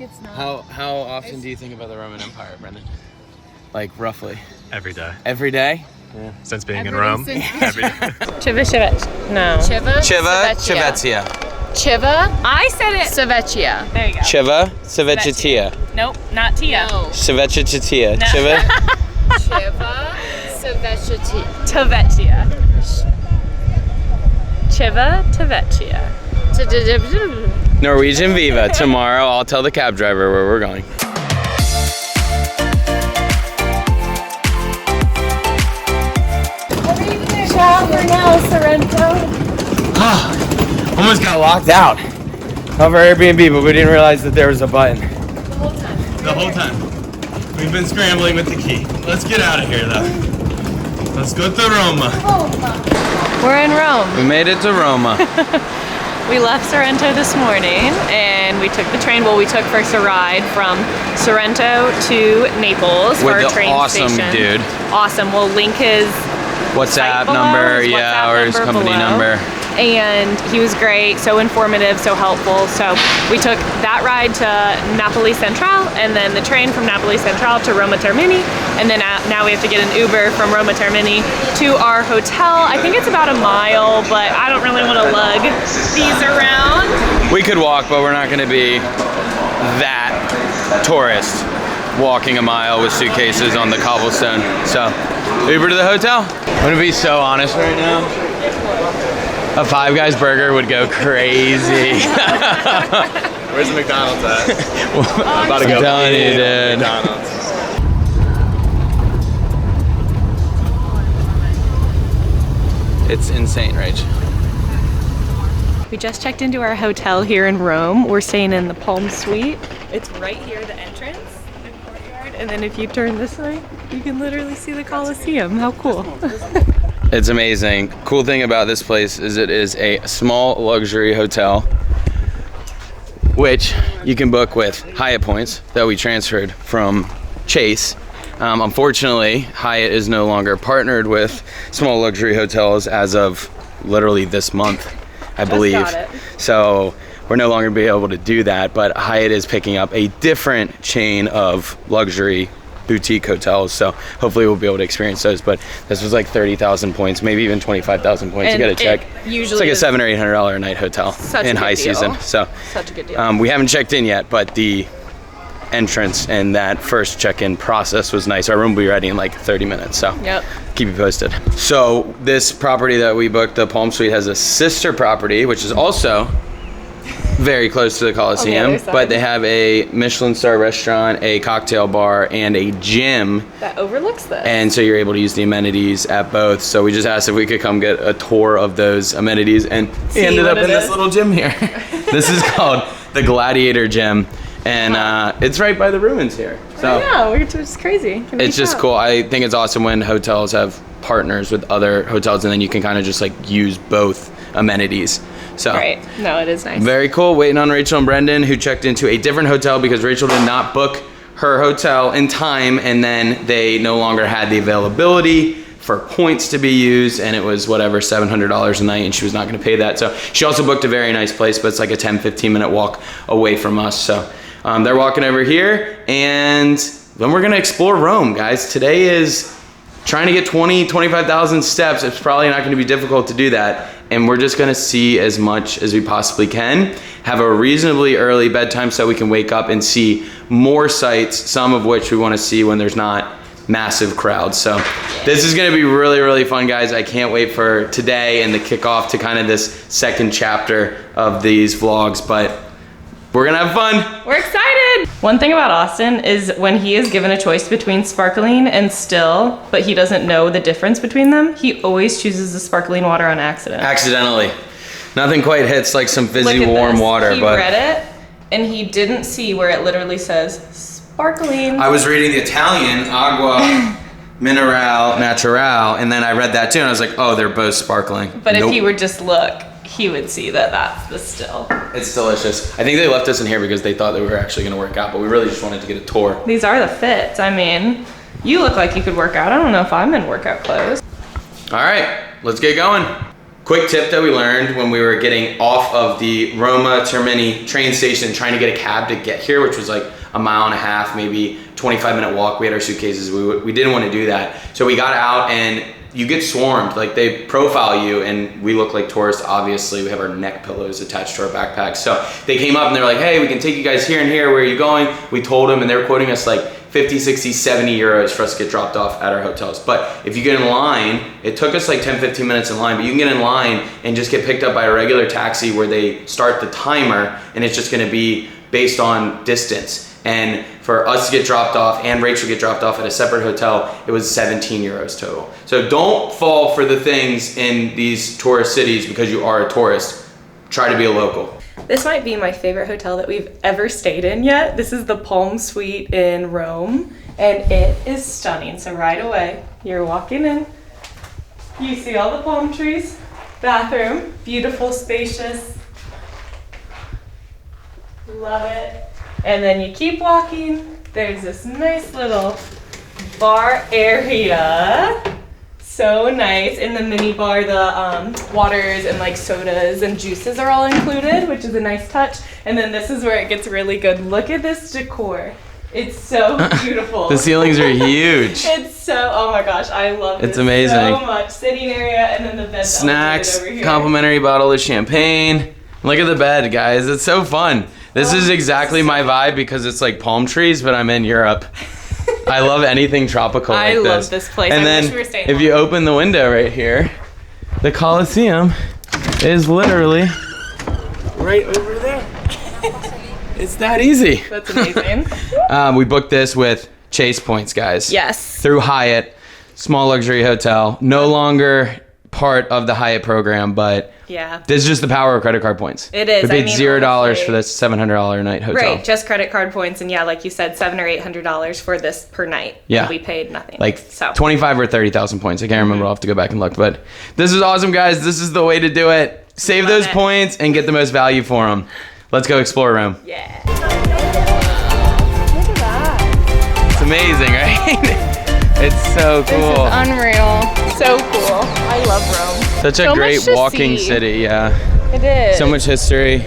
It's not. How often do you think about the Roman Empire, Brendan? Like roughly? Every day. Every day? Yeah. Since being in Every Rome. day Every day. Civicevich. No. Chiva? Chiva, Cevetia. Chivetia. Chiva? I said it. Cevetia. There you go. Chiva, Civecitia. Nope, not Tia. No. Civecitia. No. Chiva? Chiva? Cevetia. Tavecchia. Chiva Tavecchia. Norwegian Viva. Tomorrow I'll tell the cab driver where we're going. Shower now, Sorrento. Almost got locked out of our Airbnb, but we didn't realize that there was a button. The whole time. We've been scrambling with the key. Let's get out of here though. Let's go to Roma. We're in Rome. We made it to Roma. We left Sorrento this morning and we took the train. Well, we took first a ride from Sorrento to Naples for With our the train awesome station. dude. Awesome. We'll link his WhatsApp site below, number, his yeah, WhatsApp or his company below. number. And he was great, so informative, so helpful. So we took that ride to Napoli Central, and then the train from Napoli Central to Roma Termini, and then now we have to get an Uber from Roma Termini to our hotel. I think it's about a mile, but I don't really want to lug these around. We could walk, but we're not going to be that tourist walking a mile with suitcases on the cobblestone. So, Uber to the hotel. I'm going to be so honest right now. A Five Guys burger would go crazy. Where's the McDonald's at? I'm about to go. I'm telling you, dude. McDonald's. It's insane, Rach. We just checked into our hotel here in Rome. We're staying in the Palm Suite. It's right here, the entrance, the courtyard, and then if you turn this way, you can literally see the Colosseum. How cool. It's amazing. Cool thing about this place is it is a small luxury hotel, which you can book with Hyatt points that we transferred from Chase. Unfortunately, Hyatt is no longer partnered with small luxury hotels as of literally this month, I believe. got it. So we're no longer be able to do that, but Hyatt is picking up a different chain of luxury boutique hotels, so hopefully we'll be able to experience those. But this was like 30,000 points, maybe even 25,000 points. And you gotta check. Usually It's like a $700 or $800 a night hotel in high season. So Such a good deal. we haven't checked in yet, but the entrance and that first check-in process was nice. Our room will be ready in like 30 minutes, so Yep. keep you posted. So this property that we booked, the Palm Suite, has a sister property, which is also very close to the Coliseum, other side. but they have a Michelin star restaurant, a cocktail bar, and a gym. That overlooks this. And so you're able to use the amenities at both. So we just asked if we could come get a tour of those amenities, and we ended what up in it this is. little gym here. This is called the Gladiator Gym, and it's right by the ruins here. So yeah, we're just crazy. it's just cool. I think it's awesome when hotels have partners with other hotels, and then you can kind of just like use both amenities. So Right. No, it is nice. very cool. Waiting on Rachel and Brendan, who checked into a different hotel because Rachel did not book her hotel in time, and then they no longer had the availability for points to be used, and it was whatever, $700 a night, and she was not going to pay that. So she also booked a very nice place, but it's like a 10-15 minute walk away from us. So they're walking over here, and then we're going to explore Rome, guys. Today is trying to get 25,000 steps. It's probably not going to be difficult to do that. And we're just gonna see as much as we possibly can, have a reasonably early bedtime so we can wake up and see more sights, some of which we wanna see when there's not massive crowds. So this is gonna be really, really fun, guys. I can't wait for today and the kickoff to kind of this second chapter of these vlogs, but we're gonna have fun. We're excited! One thing about Austin is when he is given a choice between sparkling and still, but he doesn't know the difference between them, he always chooses the sparkling water on accident. Accidentally. Nothing quite hits like some Look fizzy at warm this. water, He but read it, and he didn't see where it literally says sparkling. I was reading the Italian, agua mineral natural, and then I read that too, and I was like, oh, they're both sparkling. But Nope. if he would just look, he would see that that's the still. It's delicious. I think they left us in here because they thought that we were actually gonna work out, but we really just wanted to get a tour. These are the fits. I mean, you look like you could work out. I don't know if I'm in workout clothes. All right, let's get going. Quick tip that we learned when we were getting off of the Roma Termini train station, trying to get a cab to get here, which was like a mile and a half, maybe 25-minute walk. We had our suitcases. We didn't want to do that. So we got out and you get swarmed. Like they profile you and we look like tourists, obviously. We have our neck pillows attached to our backpacks. So they came up and they're like, hey, we can take you guys here and here. Where are you going? We told them and they were quoting us like 50, 60, 70 euros for us to get dropped off at our hotels. But if you get in line, it took us like 10, 15 minutes in line, but you can get in line and just get picked up by a regular taxi where they start the timer and it's just gonna be based on distance. And for us to get dropped off and Rachel get dropped off at a separate hotel, it was 17 euros total. So don't fall for the things in these tourist cities because you are a tourist. Try to be a local. This might be my favorite hotel that we've ever stayed in yet. This is the Palm Suite in Rome, and it is stunning. So right away, you're walking in, you see all the palm trees, bathroom, beautiful, spacious, love it. And then you keep walking, there's this nice little bar area. So nice. In the mini bar, the waters and like sodas and juices are all included, which is a nice touch. And then this is where it gets really good. Look at this decor. It's so beautiful. The ceilings are huge. It's so, oh my gosh, I love this It's amazing. so much. Sitting area and then the bed. Snacks, over here. complimentary bottle of champagne. Look at the bed, guys. It's so fun. This is exactly my vibe because it's like palm trees, but I'm in Europe. I love anything tropical like this. I love this place. And I then wish we were staying if you open the window right here, the Colosseum is literally right over there. It's that easy. That's amazing. We booked this with Chase points, guys. Yes. Through Hyatt, small luxury hotel. No longer part of the Hyatt program, but Yeah. this is just the power of credit card points. It is. We paid I mean, $0 honestly, for this $700 a night hotel. Right, just credit card points, and yeah, like you said, $700 or $800 for this per night. Yeah. And we paid nothing. Like so. 25 or 30,000 points. I can't remember. I'll have to go back and look. But this is awesome, guys. This is the way to do it. Save Love those it. points and get the most value for them. Let's go explore Rome. Yeah. Look at that. It's amazing, right? It's so cool. This is unreal. So cool. I love Rome. Such a So great much to walking see. city, yeah. It is. So much history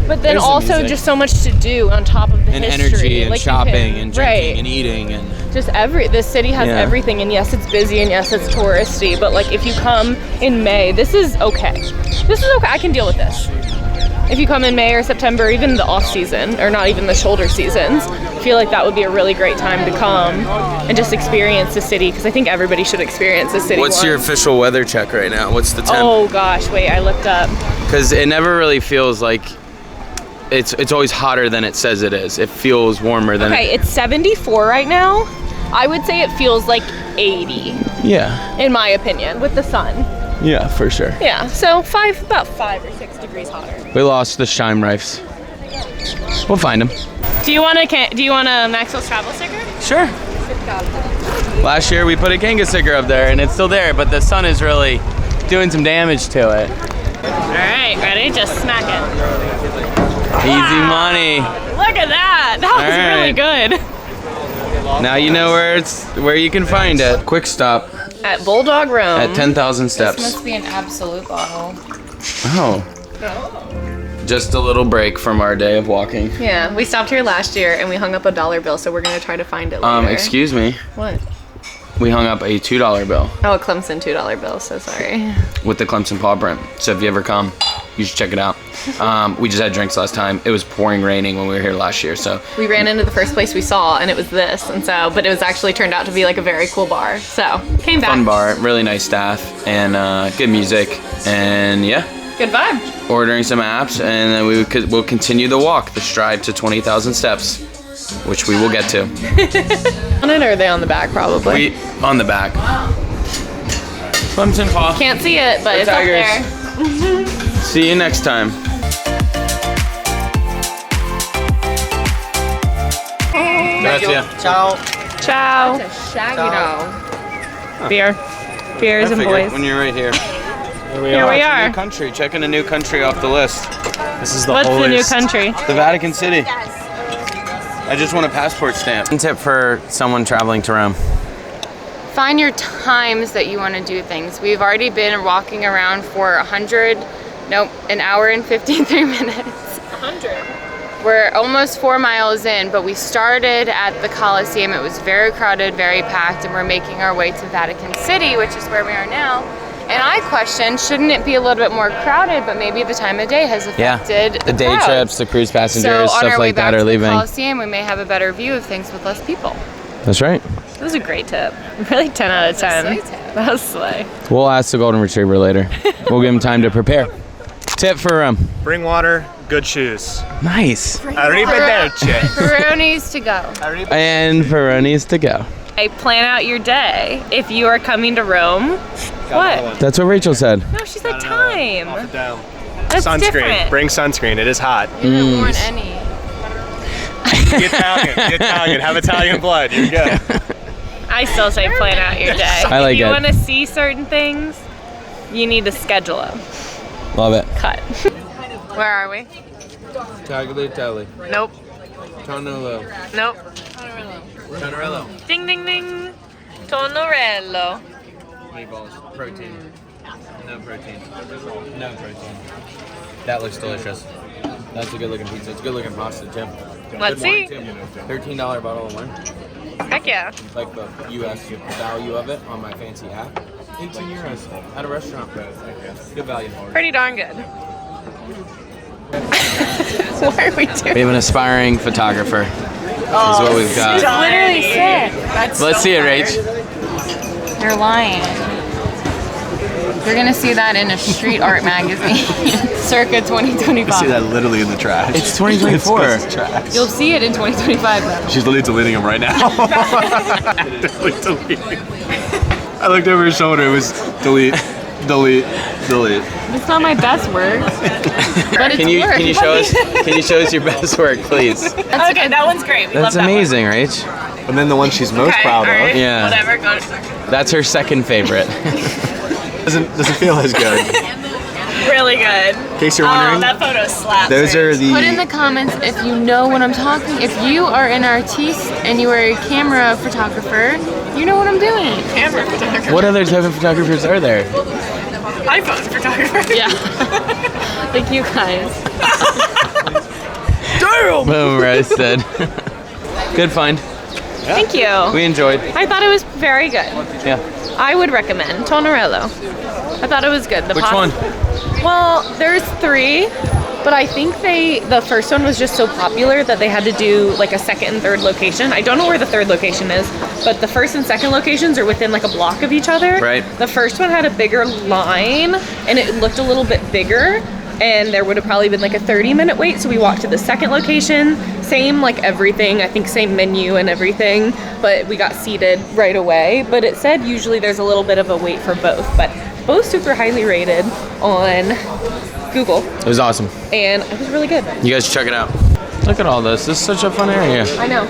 But then There's the also music. just so much to do on top of the and history. energy and Like, you shopping can- and drinking right. and eating and Just this city has Yeah. everything, and yes, it's busy, and yes, it's touristy, but like if you come in May, this is okay. This is okay, I can deal with this. If you come in May or September, even the off season, or not even the shoulder seasons, I feel like that would be a really great time to come and just experience the city, because I think everybody should experience the city What's your once. official weather check right now? What's the temp? Oh gosh, wait, I looked up. Because it never really feels like it's always hotter than it says it is. It feels warmer than Okay, it's 74 right now. I would say it feels like 80, Yeah. in my opinion, with the sun. Yeah, for sure. Yeah, so about 5 or 6 degrees hotter. We lost the Scheimreifs. We'll find them. Do you want a Maxwell's travel sticker? Sure. Last year we put a Kanga sticker up there and it's still there, but the sun is really doing some damage to it. All right, ready? Just smack it. Easy money. Look at that. That was All really right. good. Now you know where you can find it. Quick stop At Bulldog Rome. at 10,000 This steps. must be an absolute bottle. Oh. Just a little break from our day of walking. Yeah, we stopped here last year and we hung up a $1 bill, so we're gonna try to find it later. Excuse me. What? We hung up a $2 bill Oh, a Clemson $2 bill, so sorry. with the Clemson paw print. So if you ever come, you should check it out. We just had drinks last time. It was pouring raining when we were here last year, so We ran into the first place we saw and it was this, and so, but it was actually turned out to be like a very cool bar. So, came back. fun bar, really nice staff, and good music, and yeah, Good vibe. ordering some apps, and then we'll continue the walk, the stride to 20,000 steps, which we will get to. On it, or are they on the back probably? On the back. Clemson paw. Can't see it, but Go it's up Tigers. there. See you next time. Grazie. Ciao. Ciao. Shaggy dog. Beers and boys. When you're right here. Here we are. New country. Checking a new country off the list. This is the What's the new holiest. country? The Vatican City. I just want a passport stamp. Tip for someone traveling to Rome. find your times that you want to do things. We've already been walking around for an hour and 53 minutes. 100. We're almost 4 miles in, but we started at the Coliseum. It was very crowded, very packed, and we're making our way to Vatican City, which is where we are now. And I question, shouldn't it be a little bit more crowded, but maybe the time of day has affected the day crowds. trips, the cruise passengers, So on stuff our way like back that are to the leaving. Coliseum, we may have a better view of things with less people. That's right. That was a great tip. Really 10 out of 10. That was slay. We'll ask the golden retriever later. We'll give him time to prepare. Tip for Bring water, good shoes. nice. Arrivederci. Peronis to go. And Peronis to go. Hey, plan out your day. If you are coming to Rome, what? That's what Rachel said. No, she said time. Off and down. That's Sunscreen. different. Bring sunscreen. It is hot. You haven't worn any. Be Italian. Be Italian. Have Italian blood. You're good. I still say plan out your day. I like if you it. want to see certain things, you need to schedule them. Love it. Cut. Where are we? Tagliatelle. Nope. Tonello. Nope. Tonello. Ding, ding, ding. Tonorello. Meatballs. Protein. No protein. No protein. That looks delicious. That's a good looking pizza. It's a good looking pasta too. Let's see. $13 bottle of wine. Heck yeah. Like the US value of it on my fancy app. 18 euros at a restaurant. Good value. Pretty darn good. What are we doing? We have an aspiring photographer. Is what we've got. Literally sick. That's Let's see it, Rach. You're lying. You're gonna see that in a street art magazine, circa 2025. See that literally in the trash. It's 2024. It's trash. You'll see it in 2025 though. She's literally deleting them right now. Actively deleting. I looked over his shoulder. It was delete, delete, delete. It's not my best work, but it's work. Can you show us your best work, please? Okay, that one's great. We That's love that amazing, Rach. And then the one she's most proud all right. of Yeah. Whatever, go. That's her second favorite. doesn't feel as good. Really good. In case you're Oh, wondering, that photo slaps. those are the. Put in the comments if you know what I'm talking. If you are an artiste and you are a camera photographer, you know what I'm doing. Camera photographer. What other type of photographers are there? iPhone photographer. Yeah. Like you guys. Boom, roasted. Good find. Thank you. We enjoyed. I thought it was very good. Yeah. I would recommend Tonorello. I thought it was good. Which one? Well, there's 3, but I think the first one was just so popular that they had to do like a second and third location. I don't know where the third location is, but the first and second locations are within like a block of each other. Right. The first one had a bigger line and it looked a little bit bigger, and there would have probably been like a 30-minute wait, so we walked to the second location. Same like everything, I think same menu and everything, but we got seated right away. But it said usually there's a little bit of a wait for both, but both super highly rated on Google, It was awesome. and it was really good. You guys should check it out. Look at all this. This is such a fun area. I know.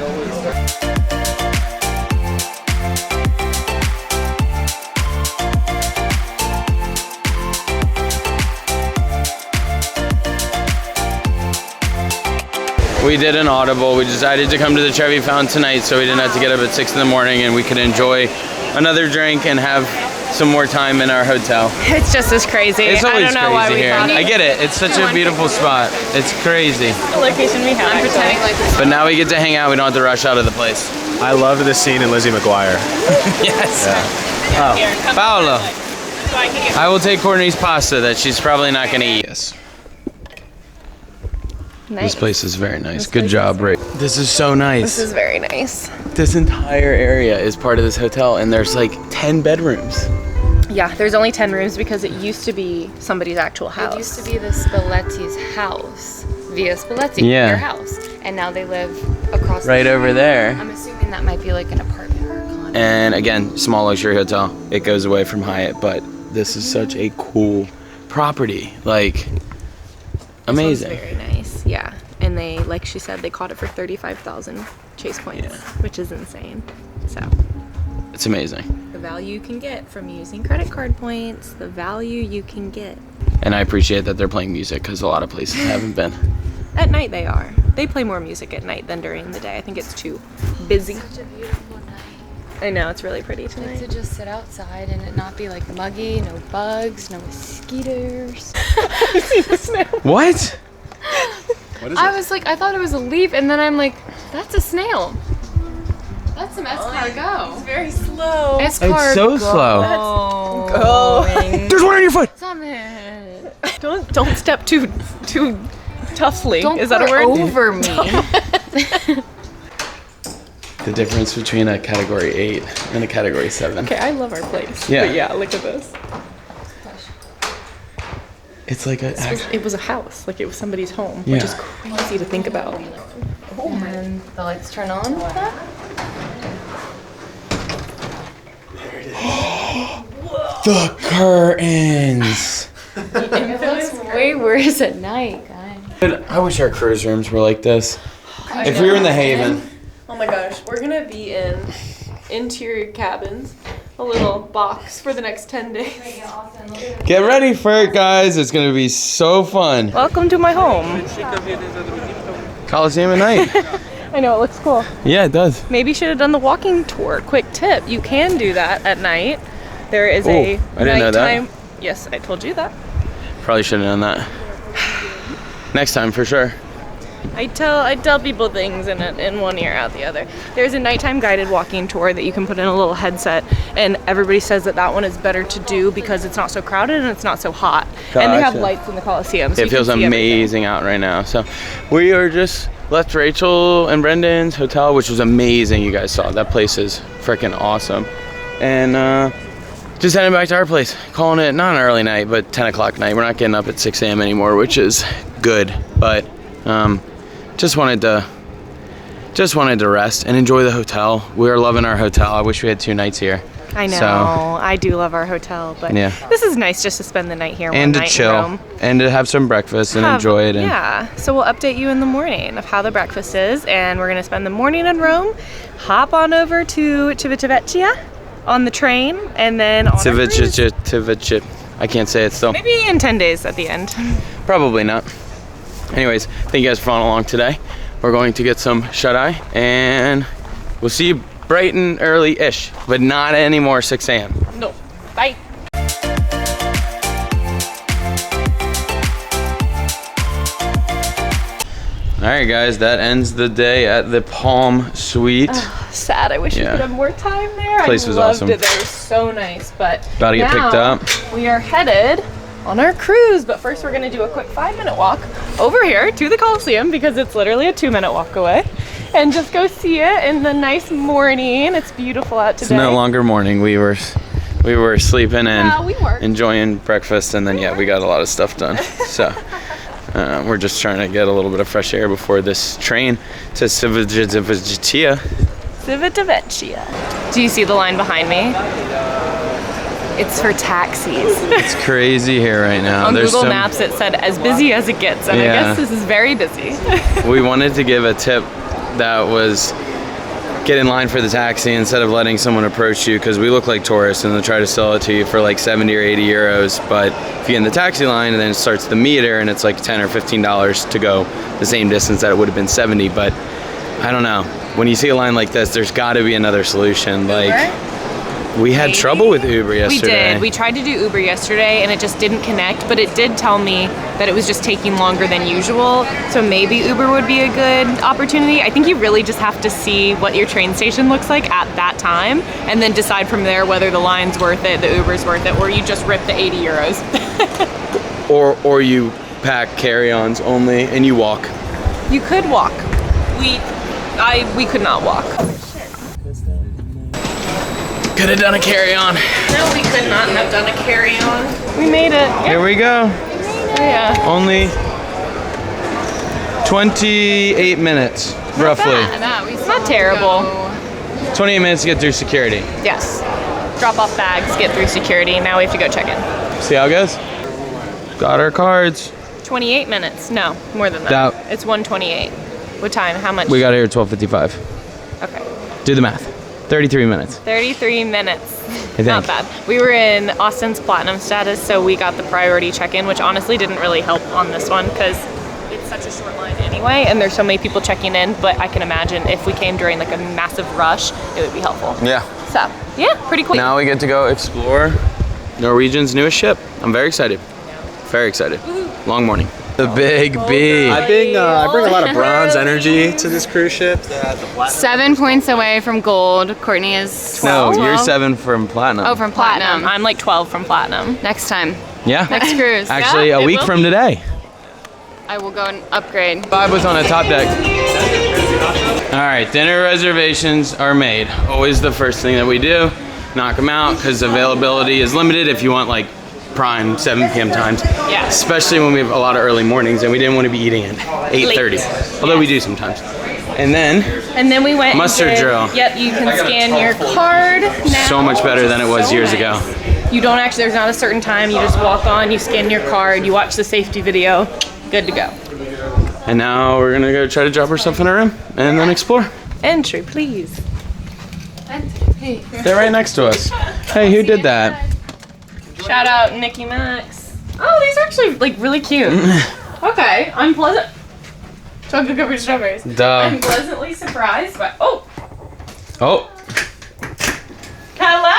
We did an audible. We decided to come to the Trevi Fountain tonight so we didn't have to get up at 6 in the morning and we could enjoy another drink and have some more time in our hotel. It's just as crazy. It's always I don't know why crazy we here. thought I get it. It's such a beautiful spot. It's crazy. the location we have. I'm pretending like this. But now we get to hang out. We don't have to rush out of the place. I loved this scene in Lizzie McGuire. Yes. Here, come Paolo, so I can get I will take Courtney's pasta that she's probably not going to eat. Yes. This place is very nice. Good job, Ray. This is so nice. This is very nice. This entire area is part of this hotel, and there's like 10 bedrooms. Yeah, there's only 10 rooms because it used to be somebody's actual house. It used to be the Spalletti's house, via Spalletti, Yeah. their house, and now they live across. Right the over there. I'm assuming that might be like an apartment or a condo. And again, small luxury hotel. It goes away from Hyatt, but this is such a cool property. Like, amazing. This one's very nice, yeah. And they, like she said, they caught it for 35,000 chase points, which is insane. So, It's amazing. the value you can get from using credit card points, the value you can get. And I appreciate that they're playing music because a lot of places haven't been. At night they are. They play more music at night than during the day. I think it's too busy. Such a beautiful night. I know, it's really pretty Like tonight. to just sit outside and it not be like muggy, no bugs, no mosquitoes. What? What is I it? was like, I thought it was a leaf, and then I'm like, that's a snail. That's some escargot. Very slow. Escargot. It's so slow. Going. There's one on your foot. Don't step too toughly. Don't Is that a pour word? over me. The difference between a category 8 and a category 7. Okay, I love our place. Yeah. But yeah, look at this. It's like a. It was a house. Like it was somebody's home, Yeah. which is crazy to think about. And the lights turn on with that. The curtains. It looks way worse at night, guys. Dude, I wish our cruise rooms were like this. If we were in the Haven. Oh my gosh, we're gonna be in interior cabins, a little box for the next 10 days. Get ready for it, guys. It's gonna be so fun. Welcome to my home. Coliseum at night. I know, it looks cool. Yeah, it does. Maybe should have done the walking tour. Quick tip, you can do that at night. There is a I didn't know that. nighttime. Yes, I told you that. Probably should have done that. Next time for sure. I tell people things in one ear, out the other. There's a nighttime guided walking tour that you can put in a little headset, and everybody says that one is better to do because it's not so crowded and it's not so hot. And they have Gotcha. lights in the Coliseum. So It you can feels see everything. amazing out right now. So we are just left Rachel and Brendan's hotel, which was amazing. You guys saw that place is freaking awesome. And just heading back to our place, calling it not an early night, but 10 o'clock night. We're not getting up at 6 a.m. anymore, which is good. But just wanted to rest and enjoy the hotel. We are loving our hotel. I wish we had 2 nights here. I know. So, I do love our hotel, but Yeah. this is nice just to spend the night here. and one to night in chill Rome. and to have some breakfast and enjoy it. And Yeah, so we'll update you in the morning of how the breakfast is, and we're gonna spend the morning in Rome, hop on over to Civitavecchia on the train, and then on our cruise. I can't say it still. Maybe in 10 days at the end. Probably not. Anyways, thank you guys for following along today. We're going to get some shut-eye, and we'll see you bright and early-ish, but not anymore 6 a.m. No, bye. All right, guys, that ends the day at the Palm Suite. Sad, I wish we Yeah. could have more time there. Place I was loved awesome. it, it was so nice, but About to get picked now up. we are headed on our cruise, but first we're gonna do a quick 5-minute walk over here to the Coliseum because it's literally a 2-minute walk away, and just go see it in the nice morning. It's beautiful out today. It's no longer morning. We were sleeping and Yeah, we worked. enjoying breakfast, and then we got a lot of stuff done. So we're just trying to get a little bit of fresh air before this train to Civitavecchia. Civitavecchia. Do you see the line behind me? It's for taxis. It's crazy here right now. On There's Google some- Maps it said as busy as it gets, and Yeah. I guess this is very busy. We wanted to give a tip that was get in line for the taxi instead of letting someone approach you, because we look like tourists and they'll try to sell it to you for like 70 or 80 euros. But if you get in the taxi line and then it starts the meter and it's like 10 or $15 to go the same distance that it would have been 70. But I don't know. When you see a line like this, there's got to be another solution. Like we had trouble with Uber yesterday. We did. We tried to do Uber yesterday and it just didn't connect, but it did tell me that it was just taking longer than usual. So maybe Uber would be a good opportunity. I think you really just have to see what your train station looks like at that time and then decide from there whether the line's worth it, the Uber's worth it, or you just rip the 80 euros. Or you pack carry-ons only and you walk. You could walk. We could not walk. Could have done a carry-on. No, we could not have done a carry-on. We made it. Here we go. Yeah. Only 28 minutes, roughly. It's not terrible. 28 minutes to get through security. Yes. Drop off bags, get through security. Now we have to go check in. See how it goes? Got our cards. 28 minutes. No, more than that. That- It's 1:28. What time? How much? We got here at 12:55. Okay. Do the math. 33 minutes. 33 minutes. I think. Not bad. We were in Austin's platinum status, so we got the priority check-in, which honestly didn't really help on this one because it's such a short line anyway, and there's so many people checking in. But I can imagine if we came during like a massive rush, it would be helpful. Yeah. So Yeah, pretty cool. Now we get to go explore Norwegian's newest ship. I'm very excited. Very excited. Long morning. The Big B. I bring a lot of bronze energy to this cruise ship. 7 points away from gold. Courtney is 12. No, you're 7 from platinum. Oh, from platinum. I'm like 12 from platinum. Next time. Yeah. Next cruise. Actually, Yeah, a it week will from today. I will go and upgrade. 5 was on a top deck. All right, dinner reservations are made. Always the first thing that we do. Knock them out because availability is limited if you want like prime 7 p.m. times. Yeah. Especially when we have a lot of early mornings and we didn't want to be eating at 8:30. Although we do sometimes. And then we went Mustard and did, drill. Yep, you can scan your card now. so much better than it was years ago. You don't actually, there's not a certain time. You just walk on, you scan your card, you watch the safety video, good to go. And now we're gonna go try to drop our stuff in our room and then explore. Entry, please. They're right next to us. Hey, who did that? Shout out Nikki Max. Oh, these are actually like really cute. Okay, I'm pleasant. Chocolate covered strawberries. Duh. I'm pleasantly surprised by. Oh, Oh, hello.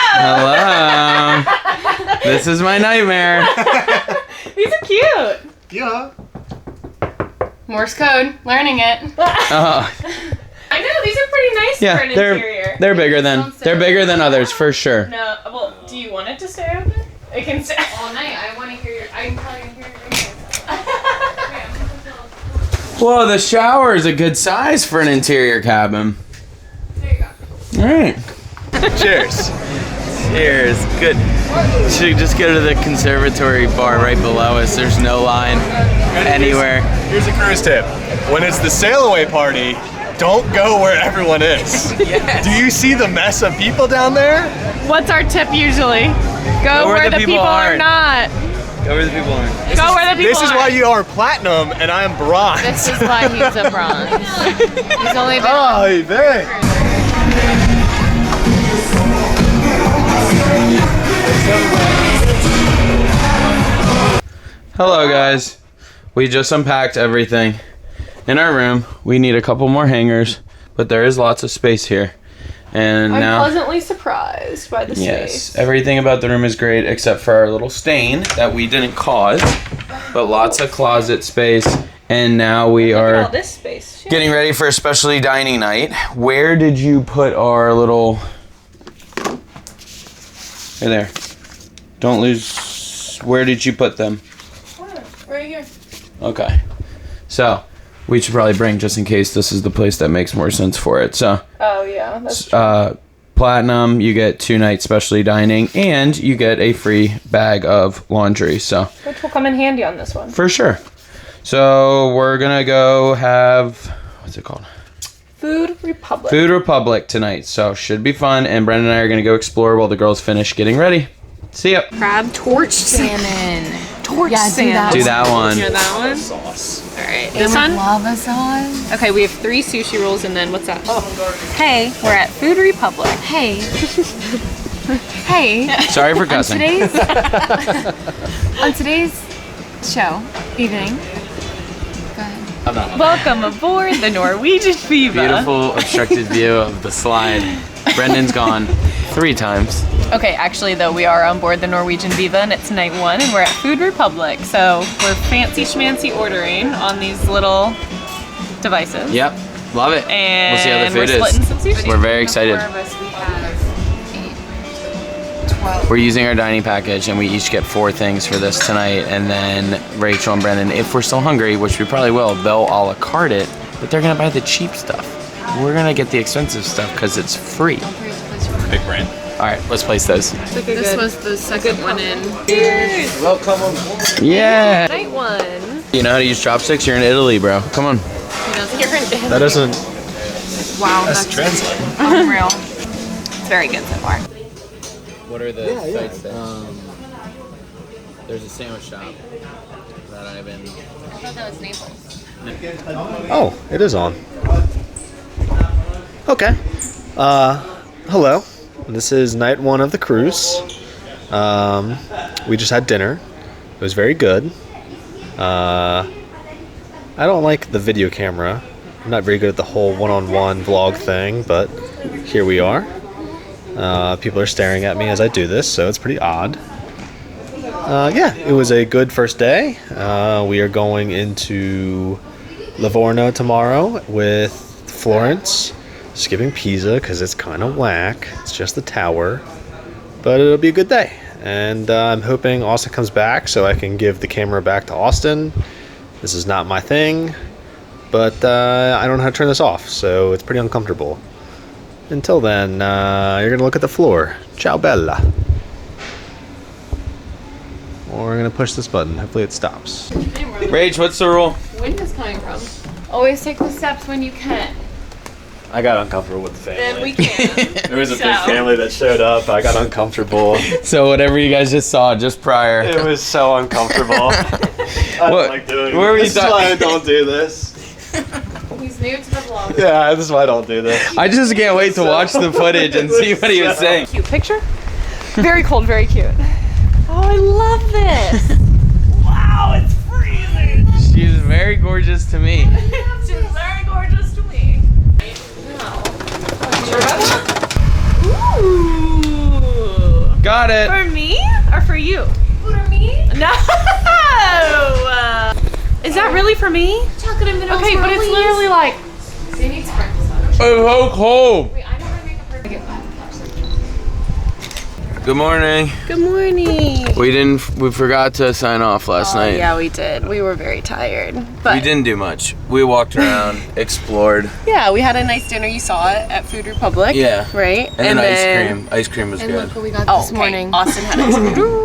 hello. This is my nightmare. These are cute. Yeah. Morse code. Learning it. Oh, I know these are pretty nice for yeah, an interior. they're bigger than others for sure. No, well, do you want it to stay open? It can stay. All night. I want to hear your. I'm probably gonna hear your voice. Whoa, the shower is a good size for an interior cabin. There you go. All right. Cheers. Cheers. Good. Should just go to the conservatory bar right below us. There's no line anywhere. Here's a cruise tip. When it's the sail away party, don't go where everyone is. Yes. Do you see the mess of people down there? What's our tip usually? Go where the people are aren't. not. Go where the people are. Go where the people This is are. why you are platinum and I am bronze. This is why he's a bronze. He's only been. Oh, very. Hello guys. We just unpacked everything in our room. We need a couple more hangers, but there is lots of space here. And I'm now pleasantly surprised by the yes, space. everything about the room is great except for our little stain that we didn't cause, but lots of closet space. And now we Look at are all this space. getting ready for a specialty dining night. Where did you put our little... Right there. Don't lose... Where did you put them? Right here. Okay. So, we should probably bring just in case this is the place that makes more sense for it. So, Oh yeah, that's true. Platinum, you get 2 nights specialty dining, and you get a free bag of laundry. So, Which will come in handy on this one. for sure. So, we're gonna go have... What's it called? Food Republic. Food Republic tonight, so should be fun. And Brendan and I are gonna go explore while the girls finish getting ready. See ya. Crab torch Salmon. torch Yeah, do that Do that one. Yeah, that one. All right, this one. Lava sauce. Okay, we have 3 sushi rolls, and then what's that? Hey, we're at Food Republic. Hey. Hey. Sorry for cussing. On today's show, evening. Go ahead. Welcome aboard the Norwegian Viva. Beautiful obstructed view of the slide. Brendan's gone 3 times. Okay, actually though, we are on board the Norwegian Viva, and it's night 1, and we're at Food Republic. So we're fancy schmancy ordering on these little devices. Yep, love it. And we'll see how the food we're splitting is. some sushi. We're very excited. The 4 of us, we have 8, 12. We're using our dining package, and we each get 4 things for this tonight. And then Rachel and Brendan, if we're still hungry, which we probably will, they'll a la carte it, but they're gonna buy the cheap stuff. We're gonna get the expensive stuff because it's free. Big brand. All right, let's place those. This was the second one in. Welcome. Yeah. Night 1. You know how to use chopsticks? You're in Italy, bro. Come on. That doesn't. Wow, That's translate. unreal. It's very good so far. What are the sites that? There's a sandwich shop that I've been. I thought that was Naples. Oh, it is on. Okay. Hello. This is night 1 of the cruise. We just had dinner. It was very good. I don't like the video camera. I'm not very good at the whole one-on-one vlog thing, but here we are. People are staring at me as I do this, so it's pretty odd. Yeah, it was a good first day. We are going into Livorno tomorrow with Florence, skipping Pisa because it's kind of whack. It's just the tower, but it'll be a good day. And I'm hoping Austin comes back so I can give the camera back to Austin. This is not my thing, but I don't know how to turn this off, so it's pretty uncomfortable. Until then, you're gonna look at the floor. Ciao bella. Or I'm gonna push this button. Hopefully it stops. Rach, what's the rule? Wind is coming from. Always take the steps when you can. I got uncomfortable with the family. Then we can. There was a big family that showed up. I got uncomfortable. So whatever you guys just saw just prior. It was so uncomfortable. I don't like doing this. This is why I don't do this. He's new to the vlog. Yeah, this is why I don't do this. I just can't wait to watch the footage and see what he was saying. Cute picture. Very cold, very cute. Oh, I love this. Wow, it's freezing. She's very gorgeous to me. She's very gorgeous to me. Ooh. Got it. For me or for you? For me? No. Is that really for me? Chocolate and vanilla. Okay, but it's literally like. They need to practice on. It's so cold. Wait, I know how to make a perfect. Good morning. Good morning. We forgot to sign off last night. Yeah, we did. We were very tired. But We didn't do much. We walked around, explored. yeah, we had a nice dinner. You saw it at Food Republic. Yeah. Right? And then ice cream. Ice cream was And good. look what we got Oh, this okay. morning. Austin had ice cream.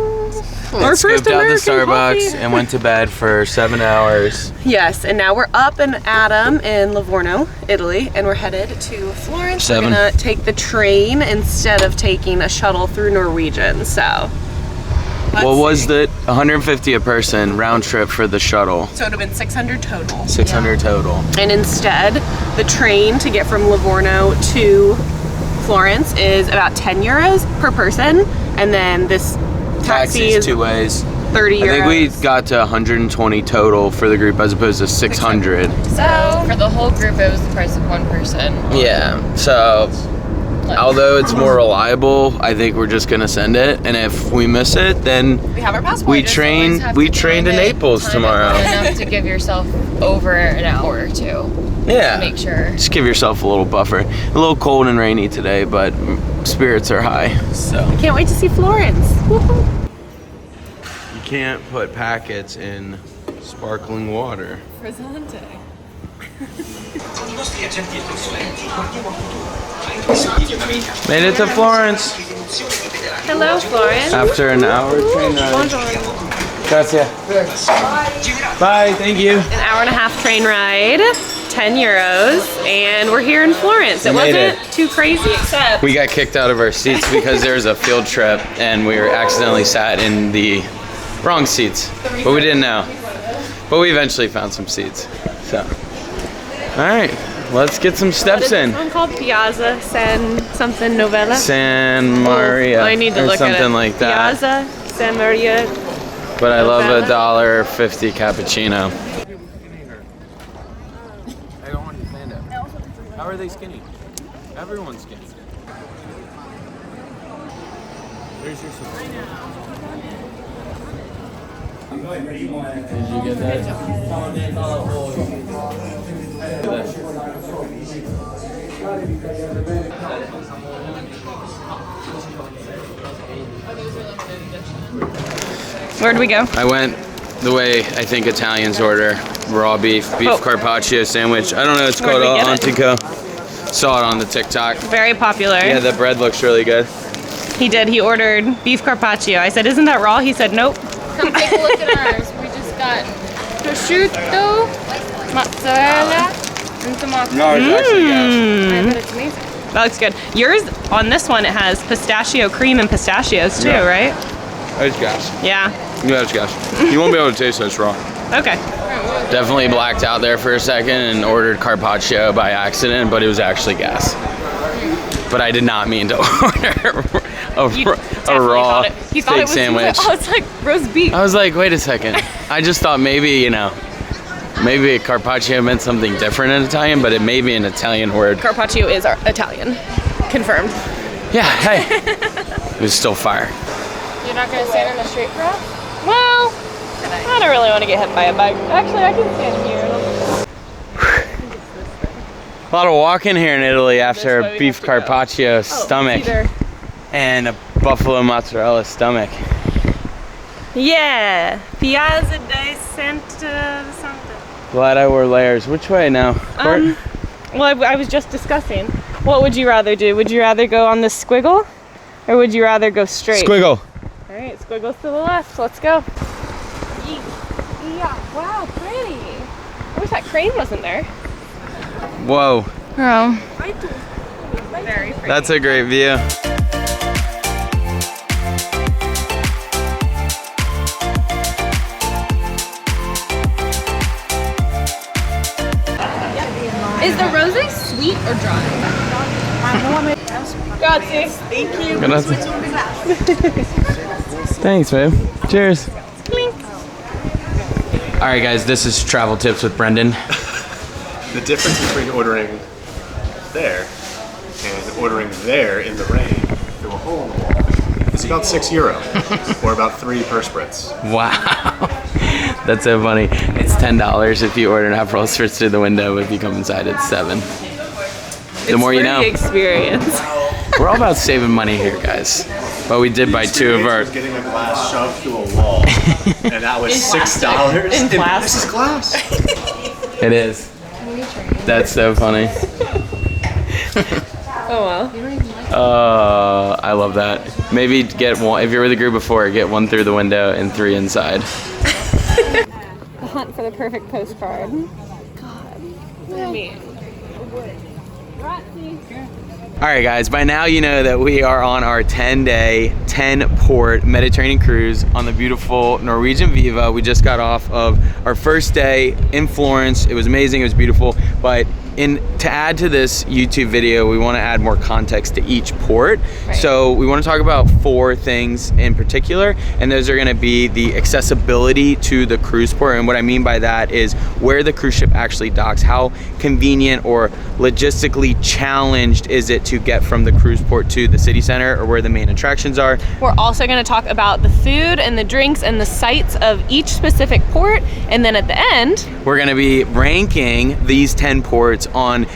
Our first Scooped out the American Starbucks coffee. and went to bed for 7 hours. Yes, and now we're up in Adam in Livorno, Italy, and we're headed to Florence. 7. We're gonna take the train instead of taking a shuttle through Norwegian. So. What was it? 150 a person round trip for the shuttle. So it would have been 600 total. 600 total. And instead, the train to get from Livorno to Florence is about 10 euros per person, and then this taxi Taxis is two ways. 30 euros. I think we got to 120 total for the group as opposed to 600. So for the whole group, it was the price of one person. Yeah. So although it's more reliable, I think we're just gonna send it. And if we miss it, then We have our passport. we train to Naples tomorrow. Enough to give yourself over an hour or two. Yeah. Make sure. Just give yourself a little buffer. A little cold and rainy today, but spirits are high. So Can't wait to see Florence. Woohoo. you can't put packets in sparkling water. Made it to Florence Hello, Florence. after an hour train ride. Grazie. Bye, thank you. An hour and a half train ride, 10 euros, and we're here in Florence. It made wasn't too crazy, except We got kicked out of our seats because there was a field trip and we were accidentally sat in the wrong seats, but we didn't know. But we eventually found some seats. So, all right, let's get some what steps is this in. one called? Piazza San something Novella. San Maria, I need to or look something at it. like that. Piazza San Maria. But I love a Novella. $1.50 cappuccino. I don't understand it. How are they skinny? Everyone's skinny. There's your Did you get that? Where'd we go? I went the way I think Italians order raw beef carpaccio sandwich. I don't know, it's Where'd called we get it? Antico. Saw it on the TikTok. Very popular. Yeah, the bread looks really good. He did. He ordered beef carpaccio. I said, "Isn't that raw?" He said, "Nope." Come take a look at ours. We just got prosciutto, mozzarella, and tomato. No, it's actually gas. I bet it's amazing. That looks good. Yours, on this one, it has pistachio cream and pistachios too, Yeah. right? It's gas. Yeah. Yeah, it's gas. You won't be able to taste this raw. Okay. Definitely blacked out there for a second and ordered carpaccio by accident, but it was actually gas. But I did not mean to order You a definitely raw thought it. He thought steak it was sandwich. Oh, it's like roast beef. I was like, wait a second. I just thought maybe, maybe a carpaccio meant something different in Italian, but it may be an Italian word. Carpaccio is Italian. Confirmed. Yeah, hey. It was still fire. You're not gonna stand in the street for us? Well, I don't really want to get hit by a bike. Actually, I can stand here. A lot of walking here in Italy after This way a we beef have to go. carpaccio stomach Either. and a buffalo mozzarella stomach. Yeah, Piazza di Santa. Glad I wore layers. Which way now? Court? Well, I was just discussing. What would you rather do? Would you rather go on the squiggle, or would you rather go straight? Squiggle. All right, squiggles to the left. Let's go. Yeah. Wow, pretty. I wish that crane wasn't there. Whoa. Oh. Very pretty. That's a great view. Is the rosé sweet or dry? Grazie. Thank you. Thanks, babe. Cheers. All right, guys, this is Travel Tips with Brendan. The difference between ordering there and ordering there in the rain through a hole in the wall is about €6, or about 3 per spritz. Wow. That's so funny. It's $10 if you order an Aperol Spritz through the window. If you come inside, it's $7. The more you know. Experience. We're all about saving money here, guys. But we did buy 2 of our. Getting a glass shoved through a wall, and that was $6. In plastic. This is glass. It is. That's so funny. Oh well. I love that. Maybe get one if you're with a group before. Get 1 through the window and 3 inside. The hunt for the perfect postcard. God. Me. All right, guys, by now you know that we are on our 10-day, 10-port Mediterranean cruise on the beautiful Norwegian Viva. We just got off of our first day in Florence. It was amazing, it was beautiful, but to add to this YouTube video, we want to add more context to each port. Right. So we want to talk about 4 things in particular, and those are going to be the accessibility to the cruise port. And what I mean by that is where the cruise ship actually docks. How convenient or logistically challenged is it to get from the cruise port to the city center or where the main attractions are. We're also going to talk about the food and the drinks and the sights of each specific port, and then at the end, We're going to be ranking these 10 ports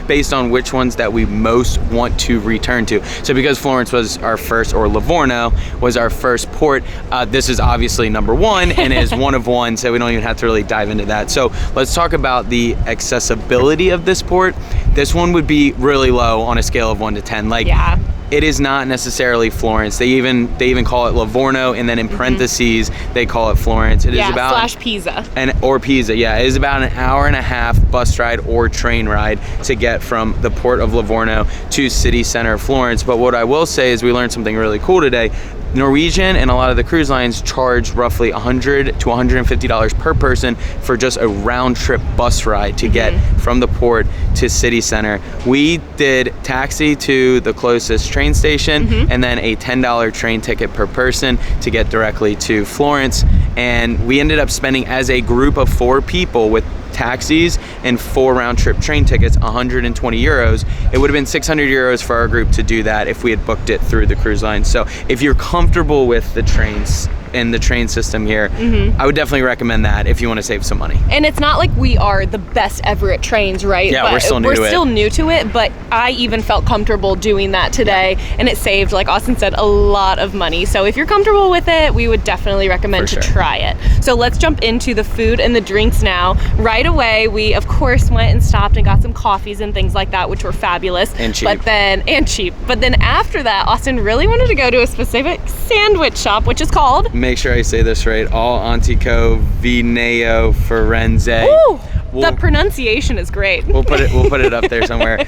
based on which ones that we most want to return to. So because Florence was our first, or Livorno was our first port, this is obviously number 1 and is one of one, so we don't even have to really dive into that. So let's talk about the accessibility of this port. This one would be really low on a scale of 1 to 10. Like, yeah. It is not necessarily Florence. They even call it Livorno, and then in parentheses they call it Florence. It is about / Pisa. or Pisa, yeah. It is about an hour and a half bus ride or train ride to get from the port of Livorno to city center of Florence. But what I will say is we learned something really cool today. Norwegian and a lot of the cruise lines charge roughly $100 to $150 per person for just a round trip bus ride to get from the port to city center. We did taxi to the closest train station and then a $10 train ticket per person to get directly to Florence. And we ended up spending, as a group of 4 people with taxis and 4 round-trip train tickets, 120 euros. It would have been 600 euros for our group to do that if we had booked it through the cruise line. So if you're comfortable with the trains and the train system here, I would definitely recommend that if you want to save some money. And it's not like we are the best ever at trains, right? Yeah, but we're still new to it. But I even felt comfortable doing that today, and it saved, like Austin said, a lot of money. So if you're comfortable with it, we would definitely recommend to try it. So let's jump into the food and the drinks now. Right away, we of course went and stopped and got some coffees and things like that, which were fabulous. And cheap. But then after that, Austin really wanted to go to a specific sandwich shop, which is called... Make sure I say this right. All Antico Vineo Firenze. Ooh, the pronunciation is great. We'll put it up there somewhere.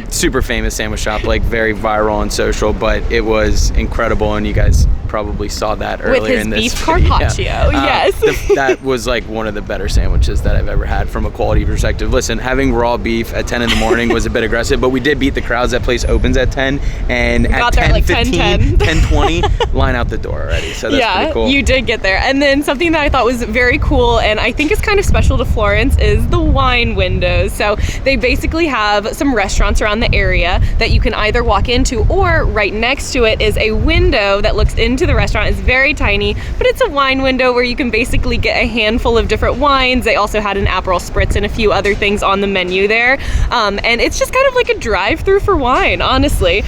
Super famous sandwich shop, like very viral on social, but it was incredible, and you guys probably saw that earlier in this beef carpaccio. Yes. That was like one of the better sandwiches that I've ever had from a quality perspective. Listen, having raw beef at 10 in the morning was a bit aggressive, but we did beat the crowds. That place opens at 10, and at 10:15, 10:20, line out the door already. So that's pretty cool. You did get there. And then something that I thought was very cool, and I think is kind of special to Florence, is the the wine windows. So they basically have some restaurants around the area that you can either walk into, or right next to it is a window that looks into the restaurant. It's very tiny, but it's a wine window where you can basically get a handful of different wines. They also had an Aperol Spritz and a few other things on the menu there. And it's just kind of like a drive-through for wine, honestly.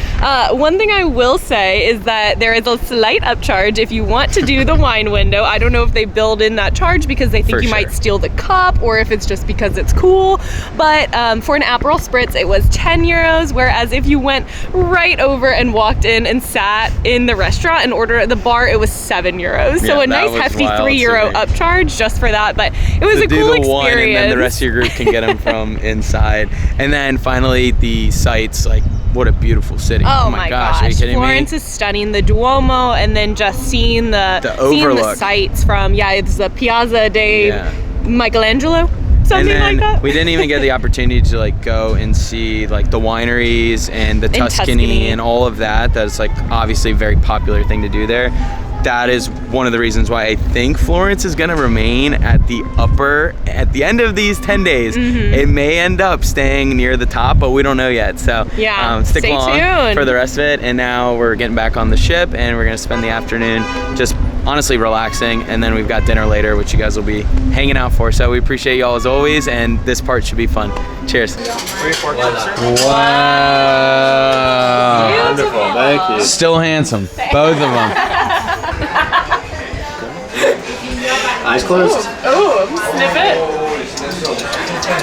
One thing I will say is that there is a slight upcharge if you want to do the wine window. I don't know if they build in that charge because they think you might steal the cup, or if it's just because it's cool. But for an Aperol Spritz, it was 10 euros, whereas if you went right over and walked in and sat in the restaurant and ordered at the bar, it was 7 euros. So a nice hefty €3 upcharge just for that, but it was a cool experience. One, and then the rest of your group can get them from inside. And then finally the sights, like what a beautiful city. Oh my gosh. Are you kidding Florence me? is stunning. The Duomo, and then just seeing the overlook. sights from, it's the Piazza de Michelangelo. Something like that. We didn't even get the opportunity to like go and see like the wineries and the Tuscany and all of that. That's like obviously a very popular thing to do there. That is one of the reasons why I think Florence is gonna remain at the end of these 10 days. It may end up staying near the top, but we don't know yet. So stick along tuned for the rest of it. And now we're getting back on the ship, and we're gonna spend the afternoon just honestly relaxing, and then we've got dinner later, which you guys will be hanging out for. So we appreciate y'all as always, and this part should be fun. Cheers. Wow. Wonderful, thank you. Still handsome, both of them. Eyes closed. Oh, sniff it.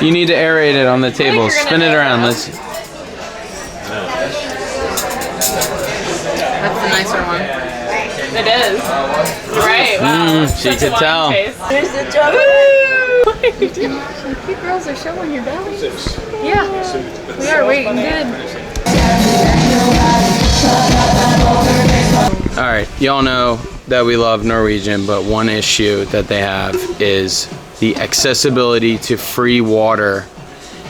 You need to aerate it on the table. Spin it around. Let's. That's the nicer one. It is. Right. Wow. She could tell. Here's the job. You girls are showing your bellies. Yeah, we are waiting good. All right, y'all know that we love Norwegian, but one issue that they have is the accessibility to free water,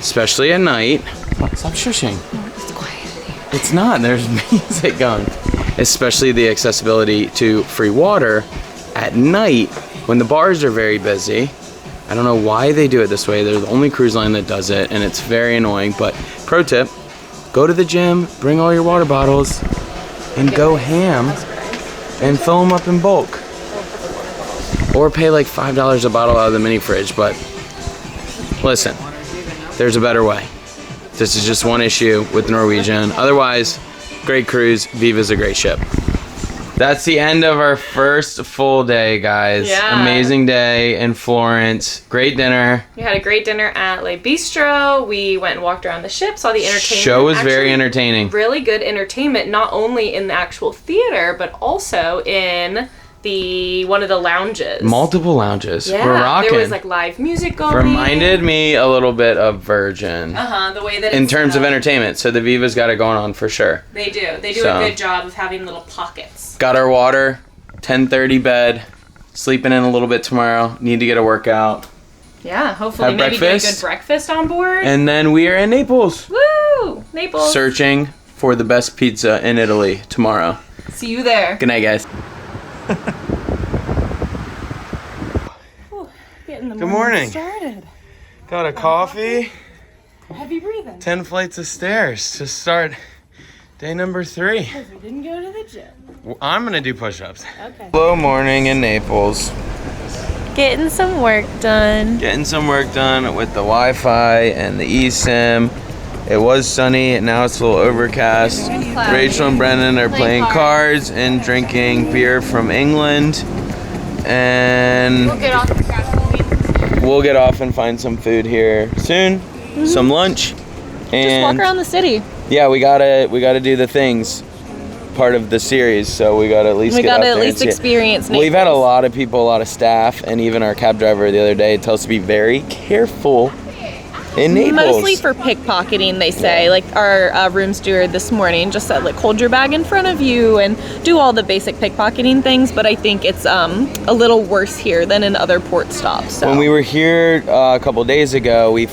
especially at night. Stop shushing. It's quiet. It's not. There's music going. Especially the accessibility to free water at night when the bars are very busy. I don't know why they do it this way. They're the only cruise line that does it, and it's very annoying. But pro tip, go to the gym, bring all your water bottles, and go ham and fill them up in bulk. Or pay like $5 a bottle out of the mini fridge. But listen, there's a better way. This is just one issue with Norwegian. Otherwise, great cruise. Viva's a great ship. That's the end of our first full day, guys. Yeah. Amazing day in Florence. Great dinner. We had a great dinner at Le Bistro. We went and walked around the ship, saw the entertainment. Show was very entertaining. Really good entertainment, not only in the actual theater, but also in one of the lounges. Multiple lounges. Yeah, we're rocking. there was like live music going. Reminded me a little bit of Virgin. The way that in it's terms of entertainment. So the Viva's got it going on for sure. They do a good job of having little pockets. Got our water, 10:30 bed, sleeping in a little bit tomorrow. Need to get a workout. Yeah, hopefully maybe get a good breakfast on board. And then we are in Naples. Woo! Naples. Searching for the best pizza in Italy tomorrow. See you there. Good night, guys. Getting the Good morning. Started. Got a coffee. Heavy breathing. 10 flights of stairs to start day number 3. Because we didn't go to the gym. I'm gonna do push-ups. Okay. Slow morning in Naples. Getting some work done. Getting some work done with the Wi-Fi and the eSIM. It was sunny, and now it's a little overcast. Rachel and Brendan are playing cards and drinking beer from England. And we'll get off and find some food here soon. Some lunch. And just walk around the city. Yeah, we gotta do the things part of the series, so we gotta at least experience Naples. We've had a lot of people, a lot of staff, and even our cab driver the other day tell us to be very careful in Naples. Mostly for pickpocketing, they say. Like our room steward this morning just said, like, hold your bag in front of you and do all the basic pickpocketing things. But I think it's a little worse here than in other port stops. So. When we were here a couple days ago, we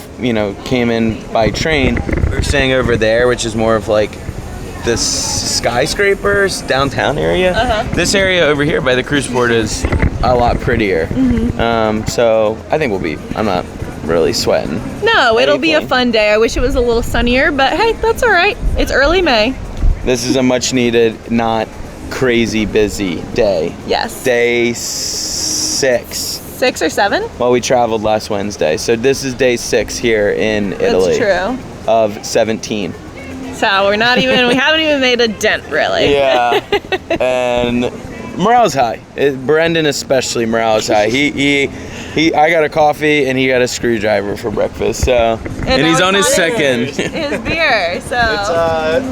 came in by train. We were staying over there, which is more of like the skyscrapers downtown area. This area over here by the cruise port is a lot prettier. So I think we'll be. I'm not really sweating. No, it'll be a Anything. fun day. I wish it was a little sunnier, but hey, that's all right. It's early May. This is a much needed, not crazy busy day. Yes. Day 6. 6 or 7? Well, we traveled last Wednesday, so this is day 6 here in Italy. That's true. Of 17. So we haven't even made a dent really. Yeah. And morale's high. Brendan especially, morale's high. I got a coffee and he got a screwdriver for breakfast. So and he's on his second. His beer. So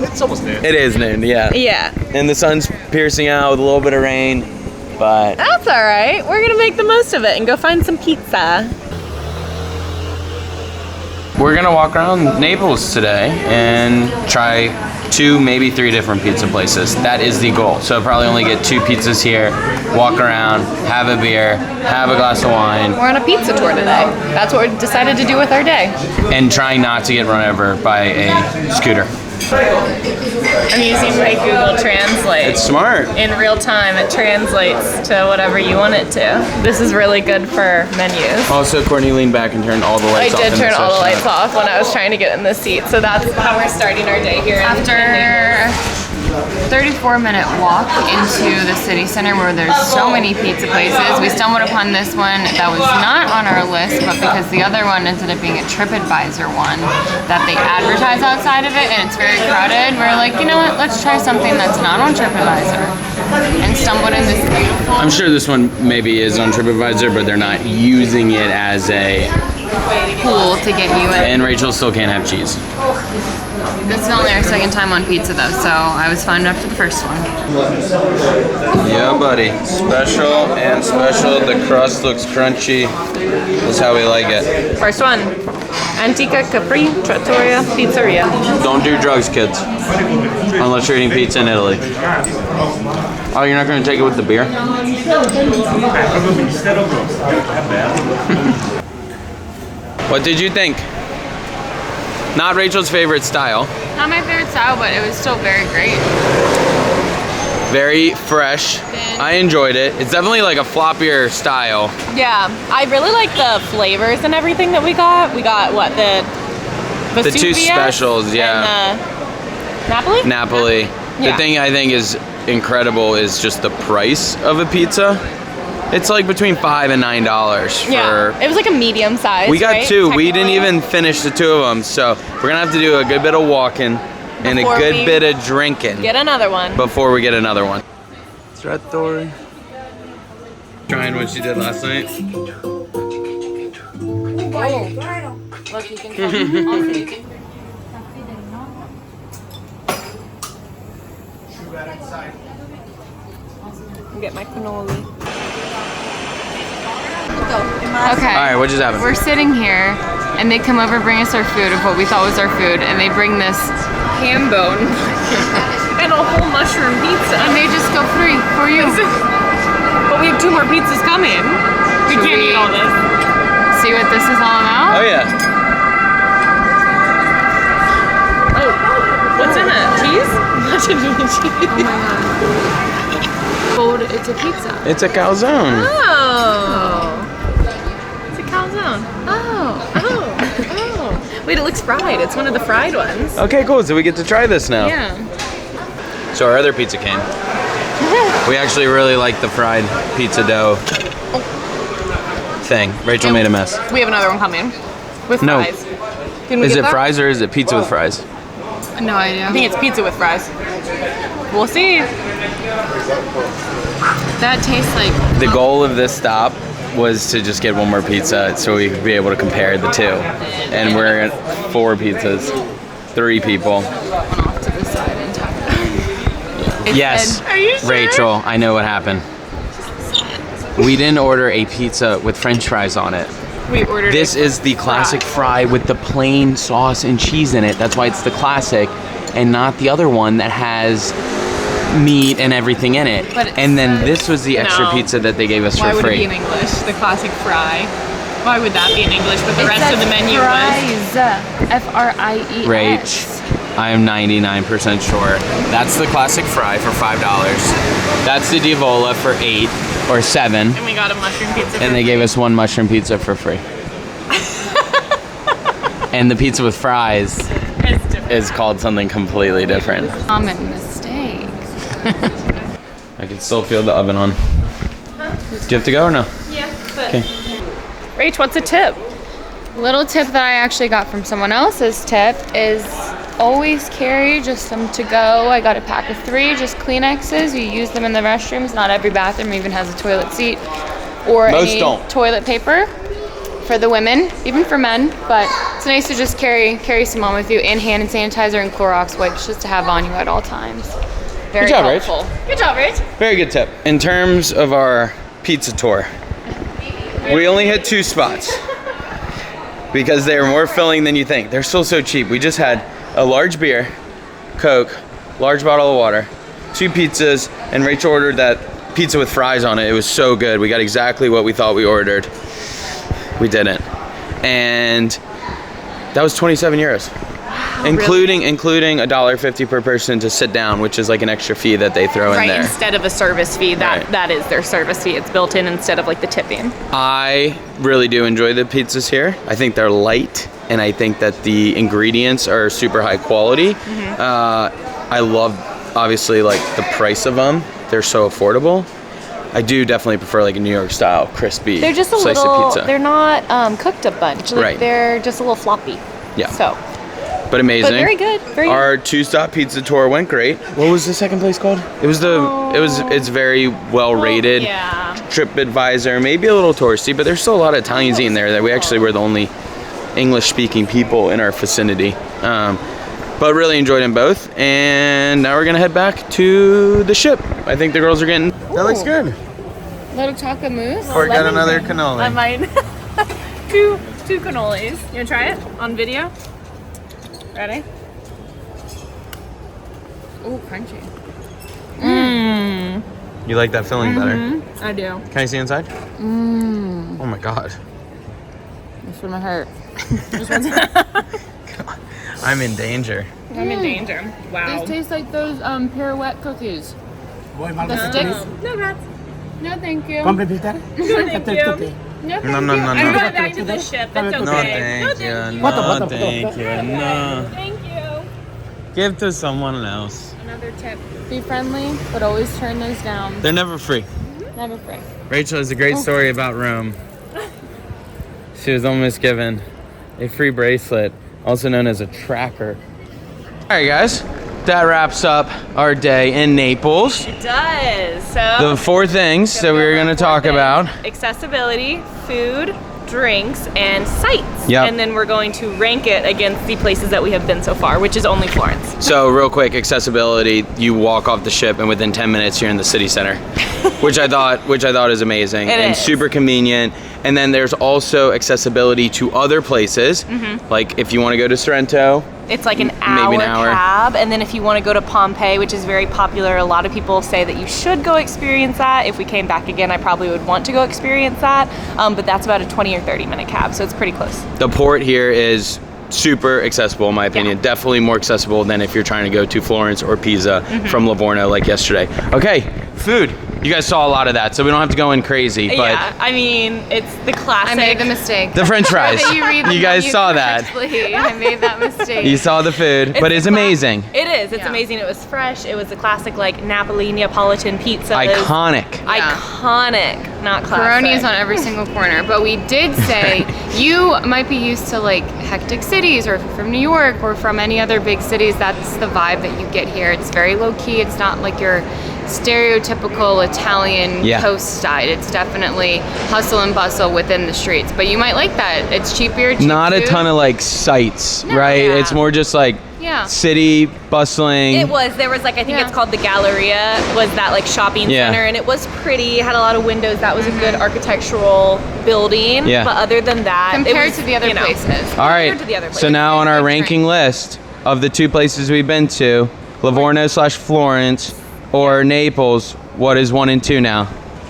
It's almost noon. It is noon, yeah. yeah. And the sun's piercing out with a little bit of rain, but That's all right. We're gonna make the most of it and go find some pizza. we're gonna walk around Naples today and try 2, maybe 3 different pizza places. That is the goal. So probably only get 2 pizzas here, walk around, have a beer, have a glass of wine, We're on a pizza tour today. That's what we decided to do with our day. and trying not to get run over by a scooter. I'm using my Google Translate. It's smart. In real time, it translates to whatever you want it to. This is really good for menus. Also, Courtney leaned back and turned all the I lights off. did in turn all the session. lights off when I was trying to get in the seat, so that's how we're starting our day here. After 34-minute walk into the city center where there's so many pizza places, we stumbled upon this one that was not on our list, but because the other one ended up being a TripAdvisor one that they advertise outside of it and it's very crowded, we're like, you know what, let's try something that's not on TripAdvisor. And stumbled in this beautiful I'm sure this one maybe is on TripAdvisor, but they're not using it as a. pool to get you in. And Rachel still can't have cheese. This is only our second time on pizza though, so I was fine after the first one. Yeah, buddy. Special and special. The crust looks crunchy. That's how we like it. First one, Antica Capri Trattoria Pizzeria. Don't do drugs, kids. Unless you're eating pizza in Italy. Oh, you're not going to take it with the beer? What did you think? Not Rachel's favorite style. Not my favorite style, but it was still very great. Very fresh. I enjoyed it. It's definitely like a floppier style. Yeah, I really like the flavors and everything that we got. We got what, the The 2 Vesuvius specials, yeah. and the Napoli? Napoli. Yeah. The thing I think is incredible is just the price of a pizza. It's like between $5 and $9 for. Yeah, it was like a medium size. We got right? 2. We didn't Technically. even finish the 2 of them, so we're gonna have to do a good bit of walking and a Before good we bit of drinking Get another one. before we get another one. Trattori. Trying what you did last night. Look, you can come. Also, you can. Get my cannoli. Okay. All right, what just happened? We're sitting here, and they come over, bring us our food of what we thought was our food, and they bring this ham bone, And a whole mushroom pizza. and they just go free for you. But we have 2 more pizzas coming. We Should can't we- eat all this. See what this is all about? Oh yeah. Oh, what's in it? Cheese? Cheese. Food, it's a pizza. It's a calzone. Oh. It's a calzone. Oh. Wait, it looks fried. It's one of the fried ones. Okay, cool. So we get to try this now. Yeah. So our other pizza came. We actually really like the fried pizza dough thing. Rachel made a mess. We have another one coming. With No. fries. Can we Is get it that? fries or is it pizza with fries? No idea. I think it's pizza with fries. We'll see. That tastes like The goal of this stop was to just get one more pizza so we could be able to compare the 2. And we're at 4 pizzas, 3 people. off to the side and talk. Yes, Are you sure? Rachel, I know what happened. We didn't order a pizza with French fries on it. We ordered This is the classic fry with the plain sauce and cheese in it. That's why it's the classic and not the other one that has meat and everything in it. But it's And then this was the extra No. pizza that they gave us Why for would it be free. in English? The classic fry. Why would that be in English? But the rest of the menu was. fries. F-R-I-E-S. Rach, I am 99% sure. That's the classic fry for $5. That's the Diavola for 8 or 7. And we got a mushroom pizza. And they gave us 1 mushroom pizza for free. and the pizza with fries is called something completely different. Common mistake. I can still feel the oven on. Do you have to go or no? Yeah, but Okay. Rach, what's a tip? Little tip that I actually got from someone else's tip is always carry just some to go. I got a pack of 3, just Kleenexes. You use them in the restrooms. Not every bathroom even has a toilet seat or Most any don't. toilet paper for the women, even for men. But it's nice to just carry some on with you, and hand sanitizer and Clorox wipes just to have on you at all times. Very Good job, Rach. helpful. Good job, Rach. Very good tip. In terms of our pizza tour, we only hit 2 spots because they are more filling than you think. They're still so cheap. We just had a large beer, Coke, large bottle of water, 2 pizzas, and Rachel ordered that pizza with fries on it. It was so good. We got exactly what we thought we ordered. We didn't. And that was 27 euros. Including $1.50 per person to sit down, which is like an extra fee that they throw in Right, there. instead of a service fee, that is their service fee. It's built in instead of like the tipping. I really do enjoy the pizzas here. I think they're light, and I think that the ingredients are super high quality. I love, obviously, like the price of them. They're so affordable. I do definitely prefer like a New York style crispy They're just a slice little. of pizza. They're not cooked a bunch. Like, Right. They're just a little floppy. Yeah. So, but amazing. but very good. Very good. Our 2-stop pizza tour went great. What was the second place called? It was it's very well rated. Yeah. TripAdvisor, maybe a little touristy, but there's still a lot of Italians eating there. That we actually were the only English-speaking people in our vicinity. But really enjoyed them both, and now we're gonna head back to the ship. I think the girls are getting. That looks good. Little chocolate mousse. Or got another cannoli. Mine. two cannolis. You wanna try it on video? Ready? Ooh, crunchy. You like that filling better? I do. Can I see inside? Oh my god. This one hurt. I'm in danger. I'm in danger. Wow. These taste like those pirouette cookies. The sticks. No, Matt. No, thank you. Thank you. No, thank No, you. no, no, I'm no. going back to the ship. It's okay. No, thank you. No, thank you. No. Thank you. Give to someone else. Another tip. Be friendly, but always turn those down. They're never free. Never free. Rachel has a great story about Rome. She was almost given a free bracelet, also known as a tracker. All right, guys, that wraps up our day in Naples. It does. So The 4 things that we were going to talk about. accessibility, food, drinks, and sights. Yep. And then we're going to rank it against the places that we have been so far, which is only Florence. So real quick, accessibility, you walk off the ship and within 10 minutes you're in the city center, which I thought is amazing It and is. super convenient. And then there's also accessibility to other places, like if you want to go to Sorrento, It's like an Maybe an hour. cab, and then if you want to go to Pompeii, which is very popular, a lot of people say that you should go experience that. If we came back again, I probably would want to go experience that, but that's about a 20 or 30 minute cab, so it's pretty close. the port here is super accessible in my opinion. Yeah. Definitely more accessible than if you're trying to go to Florence or Pisa from Livorno like yesterday. Okay, food. You guys saw a lot of that, so we don't have to go in crazy, but Yeah, I mean, it's the classic. I made the mistake. the French fries. You guys saw that. Correctly. I made that mistake. You saw the food, but it's the cla- amazing. It is. It's Yeah. amazing. It was fresh. It was the classic like Napoli Neapolitan pizza. Iconic. Iconic, not classic. Pepperoni's on every single corner, but we did say you might be used to like hectic cities, or if you're from New York or from any other big cities, that's the vibe that you get here. It's very low key. It's not like your stereotypical Italian coast side. It's definitely hustle and bustle within the streets, but you might like that. It's cheaper. Cheap Not a food. ton of like sights, No. right? Yeah. It's more just like Yeah. city bustling. It was. There was like, I think Yeah. it's called the Galleria, was that like shopping Yeah. center, and it was pretty. It had a lot of windows. That was a good architectural building. Yeah. But other than that, it compared was, to the other you know, places. All right. compared to the other So places. now on our Good ranking list of the 2 places we've been to, Livorno/Florence or Naples, what is 1 and 2 now?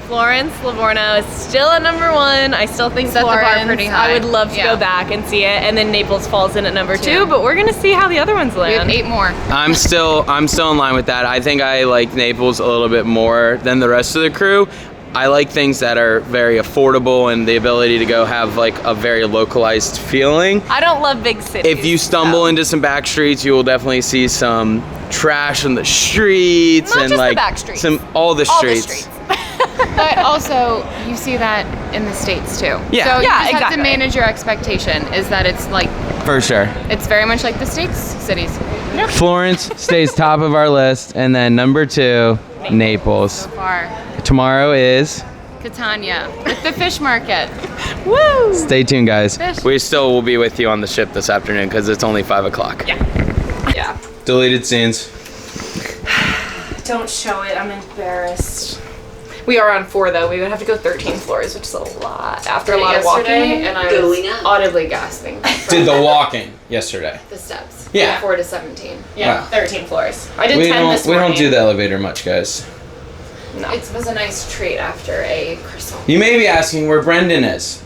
Florence, Livorno is still at number 1. I still think Set the bar Florence. pretty high. I would love to Yeah. go back and see it, and then Naples falls in at number 2. Two. But we're gonna see how the other ones We have land. 8 more. I'm still in line with that. I think I like Naples a little bit more than the rest of the crew. I like things that are very affordable and the ability to go have like a very localized feeling. I don't love big cities. If you stumble into some back streets, you will definitely see some trash on the streets. Not and just like the back streets. all the streets. streets. But also, you see that in the States too. Yeah. So you Yeah, just have exactly. to manage your expectation. Is that it's like For sure. it's very much like the States cities. Florence stays top of our list, and then number 2, Naples. Far. Tomorrow is. Catania with the fish market. Woo! Stay tuned, guys. Fish. We still will be with you on the ship this afternoon because it's only 5 o'clock. Yeah. Deleted scenes. Don't show it. I'm embarrassed. We are on 4 though. We would have to go 13 floors, which is a lot after a lot of walking. And I was audibly gasping. Did the walking yesterday. The steps. Yeah. 4 to 17. Yeah, Wow. 13 floors. I did We 10 this we morning. don't do the elevator much, guys. No. It was a nice treat after a croissant. You may be asking where Brendan is.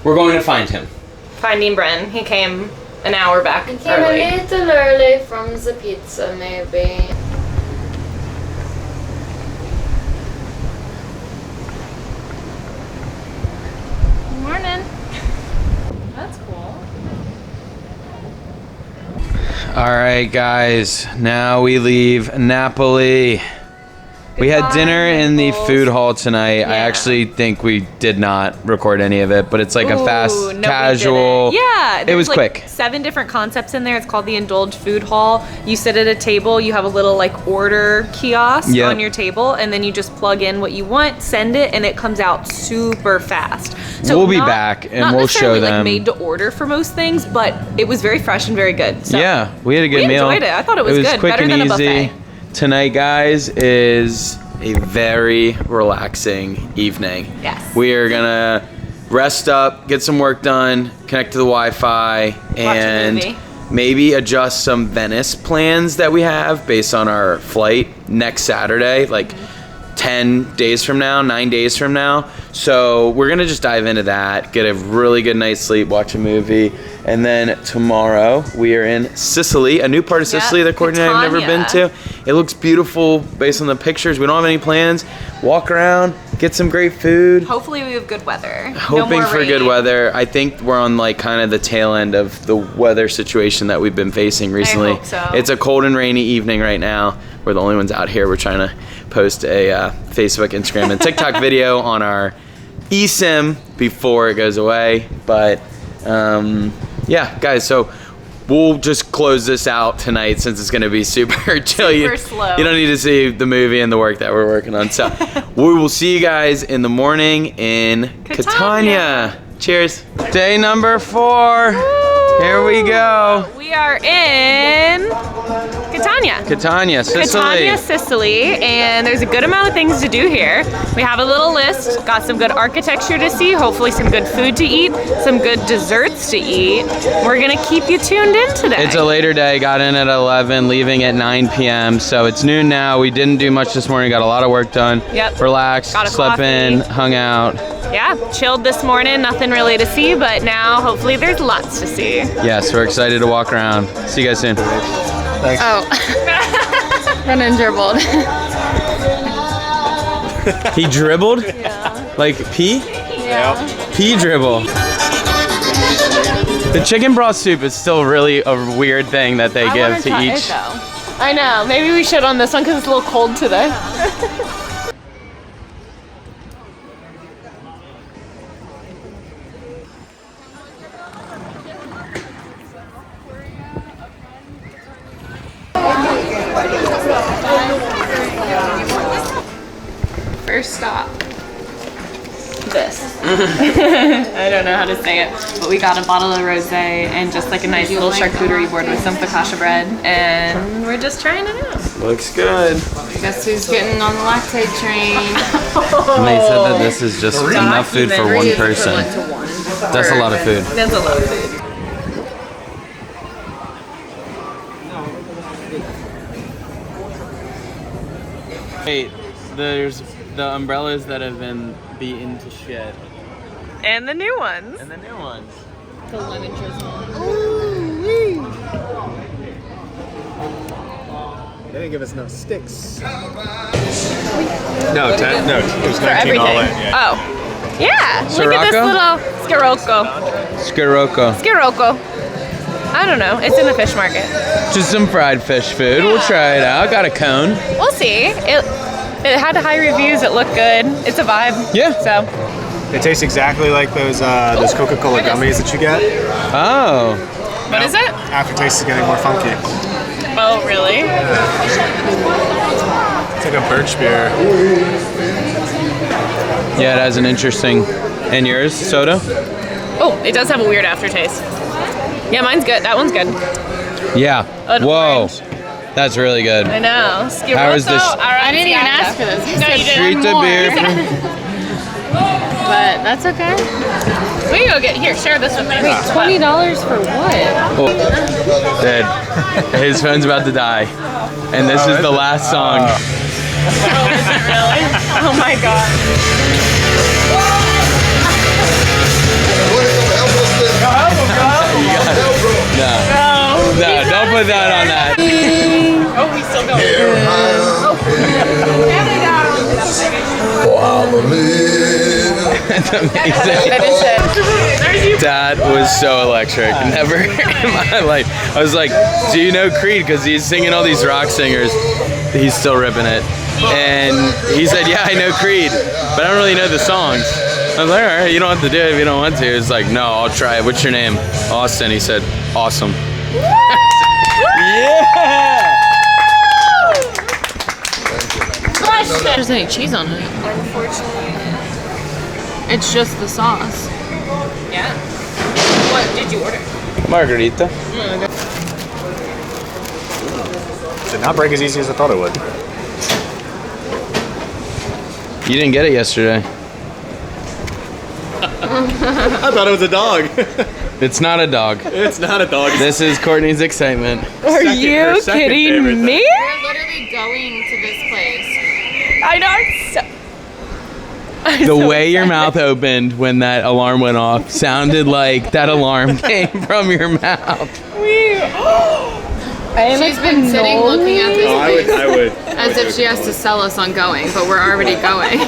We're going to find him. Finding Bren. He came an hour back Came early. a little early from the pizza, maybe. Morning. That's cool. All right, guys. Now we leave Napoli. We had dinner in the food hall tonight. I actually think we did not record any of it, but it's like a fast, Ooh, no, we casual. didn't. Yeah, It was there's, like, quick. 7 different concepts in there. It's called the Indulge Food Hall. You sit at a table, you have a little like order kiosk Yep. on your table, and then you just plug in what you want, send it, and it comes out super fast. So We'll be not- back, and not we'll show necessarily, them. like, made to order for most things, but it was very fresh and very good. So Yeah, we had a good we meal. enjoyed it. I thought it was good. quick Better and than a easy. buffet. Tonight, guys, is a very relaxing evening. Yes. We are gonna rest up, get some work done, connect to the Wi-Fi, and movie. maybe adjust some Venice plans that we have based on our flight next Saturday, like 10 days from now, 9 days from now. So we're gonna just dive into that, get a really good night's sleep, watch a movie, and then tomorrow we are in Sicily, a new part of Yeah, Sicily that Courtney and I have never been Catania. to. It looks beautiful based on the pictures. We don't have any plans. Walk around, get some great food. Hopefully we have good weather. No Hoping more for good rain. weather. I think we're on like kind of the tail end of the weather situation that we've been facing recently. hope so. It's a cold and rainy evening right now. We're the only ones out here. We're trying to post a Facebook, Instagram, and TikTok video on our eSIM before it goes away. But yeah, guys, so we'll just close this out tonight since it's going to be super chill. Super slow. You don't need to see the movie and the work that we're working on. So we will see you guys in the morning in Catania. Cheers. Day number 4. Here we go. We are in Catania. Catania, Sicily. Catania, Sicily, and there's a good amount of things to do here. We have a little list, got some good architecture to see, hopefully some good food to eat, some good desserts to eat. We're gonna keep you tuned in today. It's a later day, got in at 11, leaving at 9 p.m. So it's noon now. We didn't do much this morning, got a lot of work done. Yep. Relaxed, Got a slept in, coffee. hung out. Yeah, chilled this morning, nothing really to see, but now hopefully there's lots to see. Yes, we're excited to walk around. See you guys soon. Oh. Brennan dribbled. He dribbled? Yeah. Like pee? Yeah. Pee dribble. The chicken broth soup is still really a weird thing that they give to each. I know, maybe we should on this one because it's a little cold today. First stop. This. I don't know how to say it, but we got a bottle of rosé and just like a nice little charcuterie board with some focaccia bread, and we're just trying it out. Looks good. Guess who's getting on the lactate train? And they said that this is just enough food for one person. That's a lot of food. That's a lot of food. Wait, there's the umbrellas that have been beaten to shit. And the new ones. And the new ones. The lemon drizzle. They didn't give us enough sticks. No, 10. No, it was For 19 all in. everything. Yeah. Oh. Yeah. Look at this little Scirocco. Scirocco. I don't know. It's in the fish market. Just some fried fish food. We'll try it out. Got a cone. We'll see. It had high reviews. It looked good. It's a vibe. Yeah. So. It tastes exactly like those Coca-Cola gummies that you get. Oh. What is it? Aftertaste is getting more funky. Oh, really? It's like a birch beer. Yeah, it has an interesting. And yours, soda? Oh, it does have a weird aftertaste. Yeah, mine's good. That one's good. Yeah. An Whoa. orange. That's really good. I know. How is this? I didn't even ask for this. No, you didn't. Treat the beer. But that's okay. We can go get here. Share this with me. Wait, $20 for what? Oh. Dude, his phone's about to die. And this is the last song. Oh, is it really? Oh my god. No, don't put that on that. Oh, he's still going. That's amazing. Dad was so electric. Never in my life. I was like, do you know Creed? Because he's singing all these rock singers. He's still ripping it. And he said, yeah, I know Creed, but I don't really know the songs. I was like, all right, you don't have to do it if you don't want to. It's like, no, I'll try it. What's your name? Austin. He said, awesome. Yeah! There's any cheese on it. Unfortunately. It's just the sauce. Yeah. What did you order? Margarita. Did not break as easy as I thought it would. You didn't get it yesterday. I thought it was a dog. It's not a dog. It's not a dog. This is Courtney's excitement. Are you kidding me? We're literally going to this place. I know. The way your mouth opened when that alarm went off sounded like that alarm came from your mouth. She's been sitting looking at this place I would. as if she has to sell us on going, but we're already going.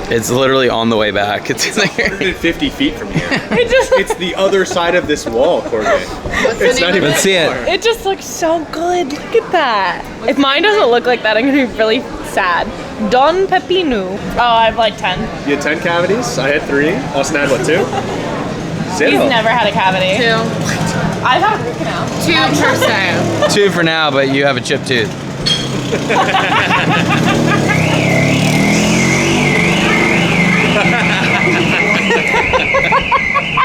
It's literally on the way back. It's there. 150 feet from here. It's the other side of this wall, Courtney. It's not even. Let's see it. It just looks so good. Look at that. If mine doesn't look like that, I'm gonna be really sad. Don Pepino. Oh, I have like 10. You had 10 cavities. I had 3. Austin had what, 2? He's never had a cavity. 2. I've had a root canal. 2 per se. 2 for now, but you have a chipped tooth.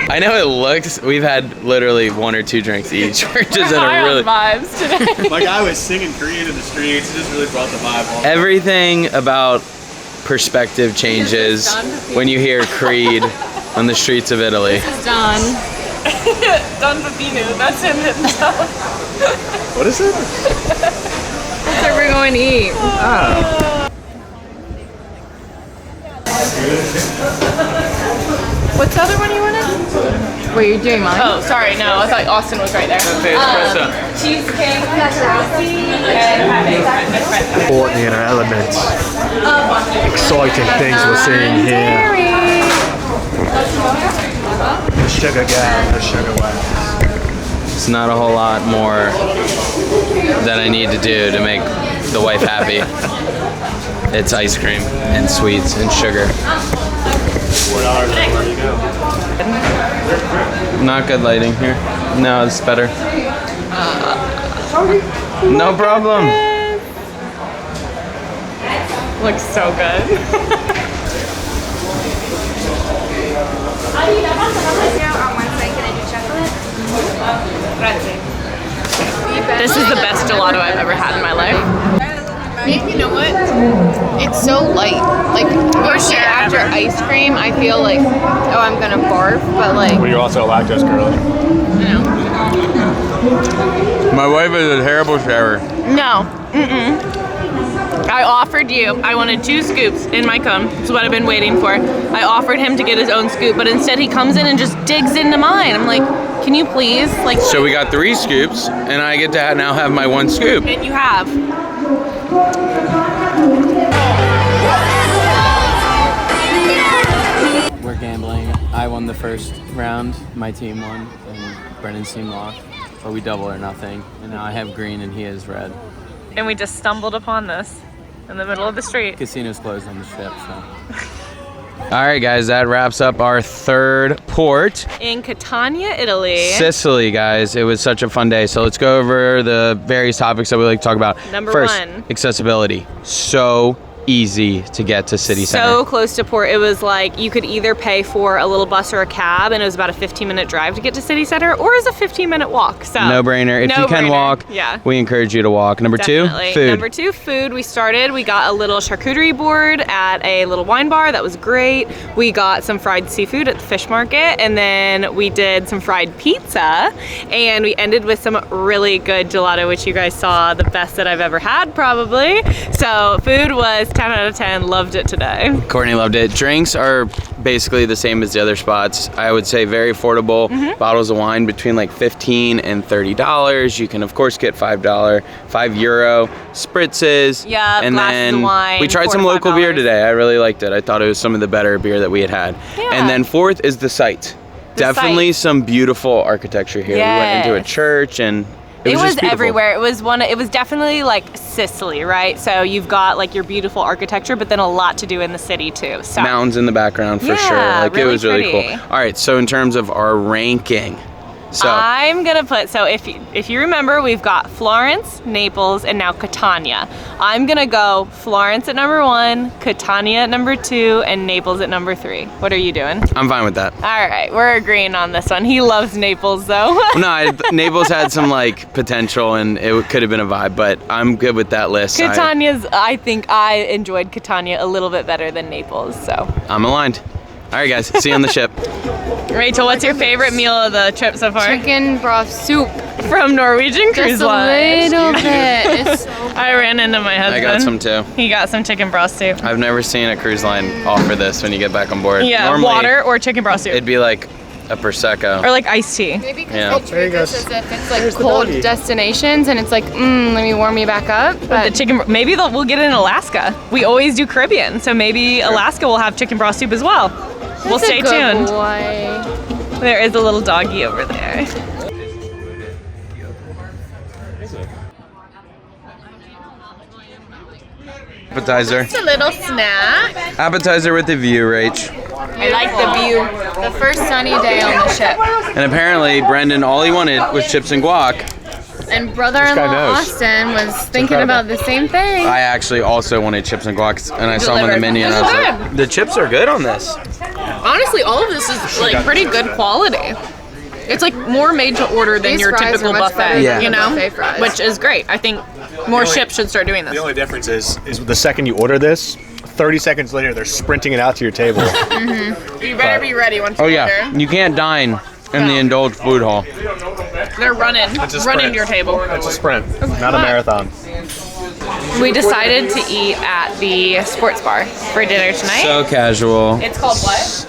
I know it looks. We've had literally 1 or 2 drinks each. We're just in a really vibes today. My guy was singing Korean in the streets. It just really brought the vibe on. Everything about perspective changes when you hear Creed on the streets of Italy. It's done. Don Pepino. That's him himself. What is it? That's what we're going to eat. What's the other one you wanted? Wait, you're doing mine? Oh, sorry. No, I thought Austin was right there. Cheesecake, macaroni, and espresso. Courtney in her element. Exciting things we're seeing here. The sugar gal, the sugar wax. It's not a whole lot more that I need to do to make the wife happy. It's ice cream and sweets and sugar. $4 where you go. Not good lighting here. No, it's better. No problem. Looks so good. This is the best gelato I've ever had in my life. You know what? It's so light. Like, usually after ice cream, I feel like, oh, I'm gonna barf, but like, Well, you're also a lactose girl. you know. My wife is a terrible sharer. No. I offered you, I wanted 2 scoops in my cone. This is what I've been waiting for. I offered him to get his own scoop, but instead he comes in and just digs into mine. I'm like, Can you please, like... So we got 3 scoops, and I get to now have my 1 scoop. And you have. We're gambling. I won the first round, my team won, and Brendan's team lost. But we double or nothing, and now I have green and he has red. And we just stumbled upon this in the middle of the street. Casino's closed on the ship, so. All right, guys, that wraps up our 3rd port. In Catania, Italy. Sicily, guys. It was such a fun day. So let's go over the various topics that we like to talk about. Number First, 1. accessibility. So easy to get to city center. So close to port. It was like you could either pay for a little bus or a cab, and it was about a 15-minute drive to get to city center, or it was a 15-minute walk. So no brainer. If you can walk, yeah, we encourage you to walk. Number Definitely. 2, food. Number 2, food. We got a little charcuterie board at a little wine bar. That was great. We got some fried seafood at the fish market, and then we did some fried pizza, and we ended with some really good gelato, which you guys saw, the best that I've ever had, probably. So food was 10 out of 10. Loved it today. Courtney loved it. Drinks are basically the same as the other spots. I would say very affordable. Bottles of wine between like $15 and $30. You can of course get €5 spritzes. Yeah, and glasses then of wine, we tried $4 some to local beer $5. today. I really liked it. I thought it was some of the better beer that we had. Yeah. And then 4th is the site. Definitely some beautiful architecture here. We went into a church and it was just everywhere. It was definitely like Sicily, right? So you've got like your beautiful architecture, but then a lot to do in the city too. So mountains in the background for sure. Like really it was really pretty. cool. All right, so in terms of our ranking, so I'm gonna put, so if you remember, we've got Florence, Naples, and now Catania. I'm gonna go Florence at number 1, Catania at number 2, and Naples at number 3. What are you doing? I'm fine with that. All right, we're agreeing on this one. He loves Naples though. No, Naples had some like potential and it could have been a vibe, but I'm good with that list. I think I enjoyed Catania a little bit better than Naples, so. I'm aligned. All right, guys, see you on the ship. Rachel, what's your favorite meal of the trip so far? Chicken broth soup. From Norwegian Cruise Just a Line. little bit. It's so I ran into my husband. I got some too. He got some chicken broth soup. I've never seen a cruise line offer this when you get back on board. Yeah, Normally, water or chicken broth soup. it'd be like a Prosecco. Or like iced tea. maybe because Yeah. they treat this as if it's like cold destinations and it's like, let me warm you back up. But The chicken, maybe we'll get it in Alaska. We always do Caribbean, so maybe Alaska will have chicken broth soup as well. We'll that's a stay good tuned. boy. There is a little doggy over there. Appetizer. It's a little snack. Appetizer with the view, Rach. I like the view. The first sunny day on the ship. And apparently, Brendan, all he wanted was chips and guac. And brother-in-law knows. Austin was thinking about the same thing. I actually also wanted chips and guac, and I saw them on the menu, and I was like, the chips are good on this. Honestly, all of this is like pretty good quality. It's like more made to order than These your fries typical are much better buffet, than you know, buffet fries. which is great. I think more ships should start doing this. The only difference is the second you order this, 30 seconds later they're sprinting it out to your table. You better be ready once you Oh yeah, order. you can't dine in the indulged food hall. They're running a to sprint. your table. It's a sprint, not a marathon. We decided to eat at the sports bar for dinner tonight. So casual. It's called what?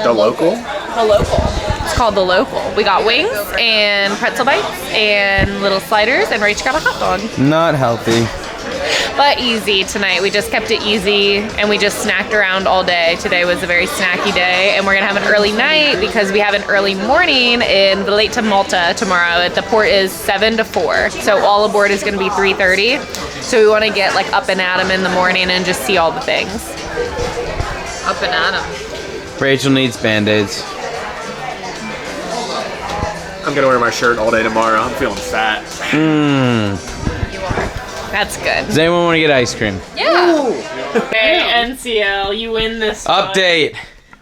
The local? The Local. It's called The Local. We got wings and pretzel bites and little sliders, and Rach got a hot dog. Not healthy. But easy tonight. We just kept it easy and we just snacked around all day. Today was a very snacky day, and we're gonna have an early night because we have an early morning in the Late to Malta tomorrow. The port is 7 to 4. So all aboard is gonna be 3:30. So we wanna get like up and at 'em in the morning and just see all the things. Up and at 'em. Rachel needs Band-Aids. I'm gonna wear my shirt all day tomorrow. I'm feeling fat. That's good. Does anyone want to get ice cream? Hey, NCL, you win this one. Update.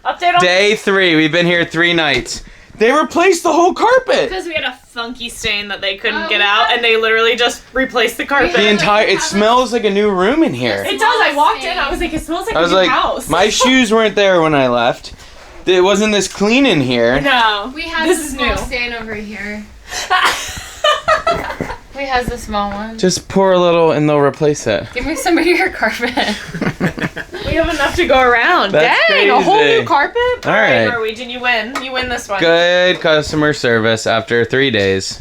Update on Day 3. We've been here 3 nights. They replaced the whole carpet. because we had a funky stain that they couldn't get out, and they literally just replaced the carpet. The entire, it smells like a new room in here. It does. I walked in. I was like, it smells like I a was new like, house. my shoes weren't there when I left. It wasn't this clean in here. No. We have This the is small new. stain over here. We has the small one. Just pour a little and they'll replace it. Give me some of your carpet. We have enough to go around. That's Dang, a whole crazy. new carpet? All right. Norwegian, you win. You win this one. Good customer service after 3 days.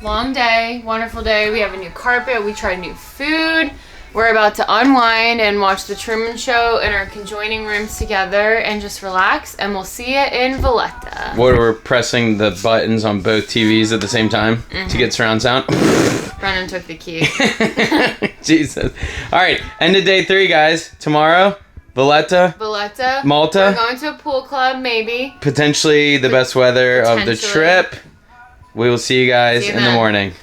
Long day, wonderful day. We have a new carpet. We tried new food. We're about to unwind and watch the Truman Show in our conjoining rooms together and just relax. And we'll see you in Valletta. What, we're pressing the buttons on both TVs at the same time to get surround sound? Brennan took the key. Jesus. All right, end of day 3, guys. Tomorrow, Valletta, Valletta. Malta. We're going to a pool club, maybe. Potentially the best weather of the Potentially. trip. We will see you guys See you in the then. morning.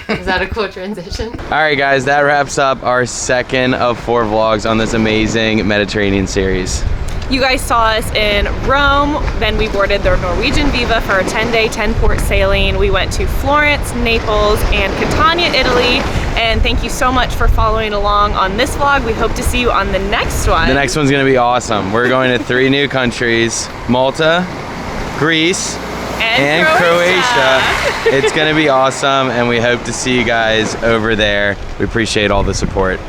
Is that a cool transition? All right, guys, that wraps up our second of 4 vlogs on this amazing Mediterranean series. You guys saw us in Rome, then we boarded the Norwegian Viva for a 10-day, 10-port sailing. We went to Florence, Naples, and Catania, Italy. And thank you so much for following along on this vlog. We hope to see you on the next one. The next one's gonna be awesome. We're going to 3 new countries: Malta, Greece, and Croatia. It's gonna be awesome, and we hope to see you guys over there. We appreciate all the support.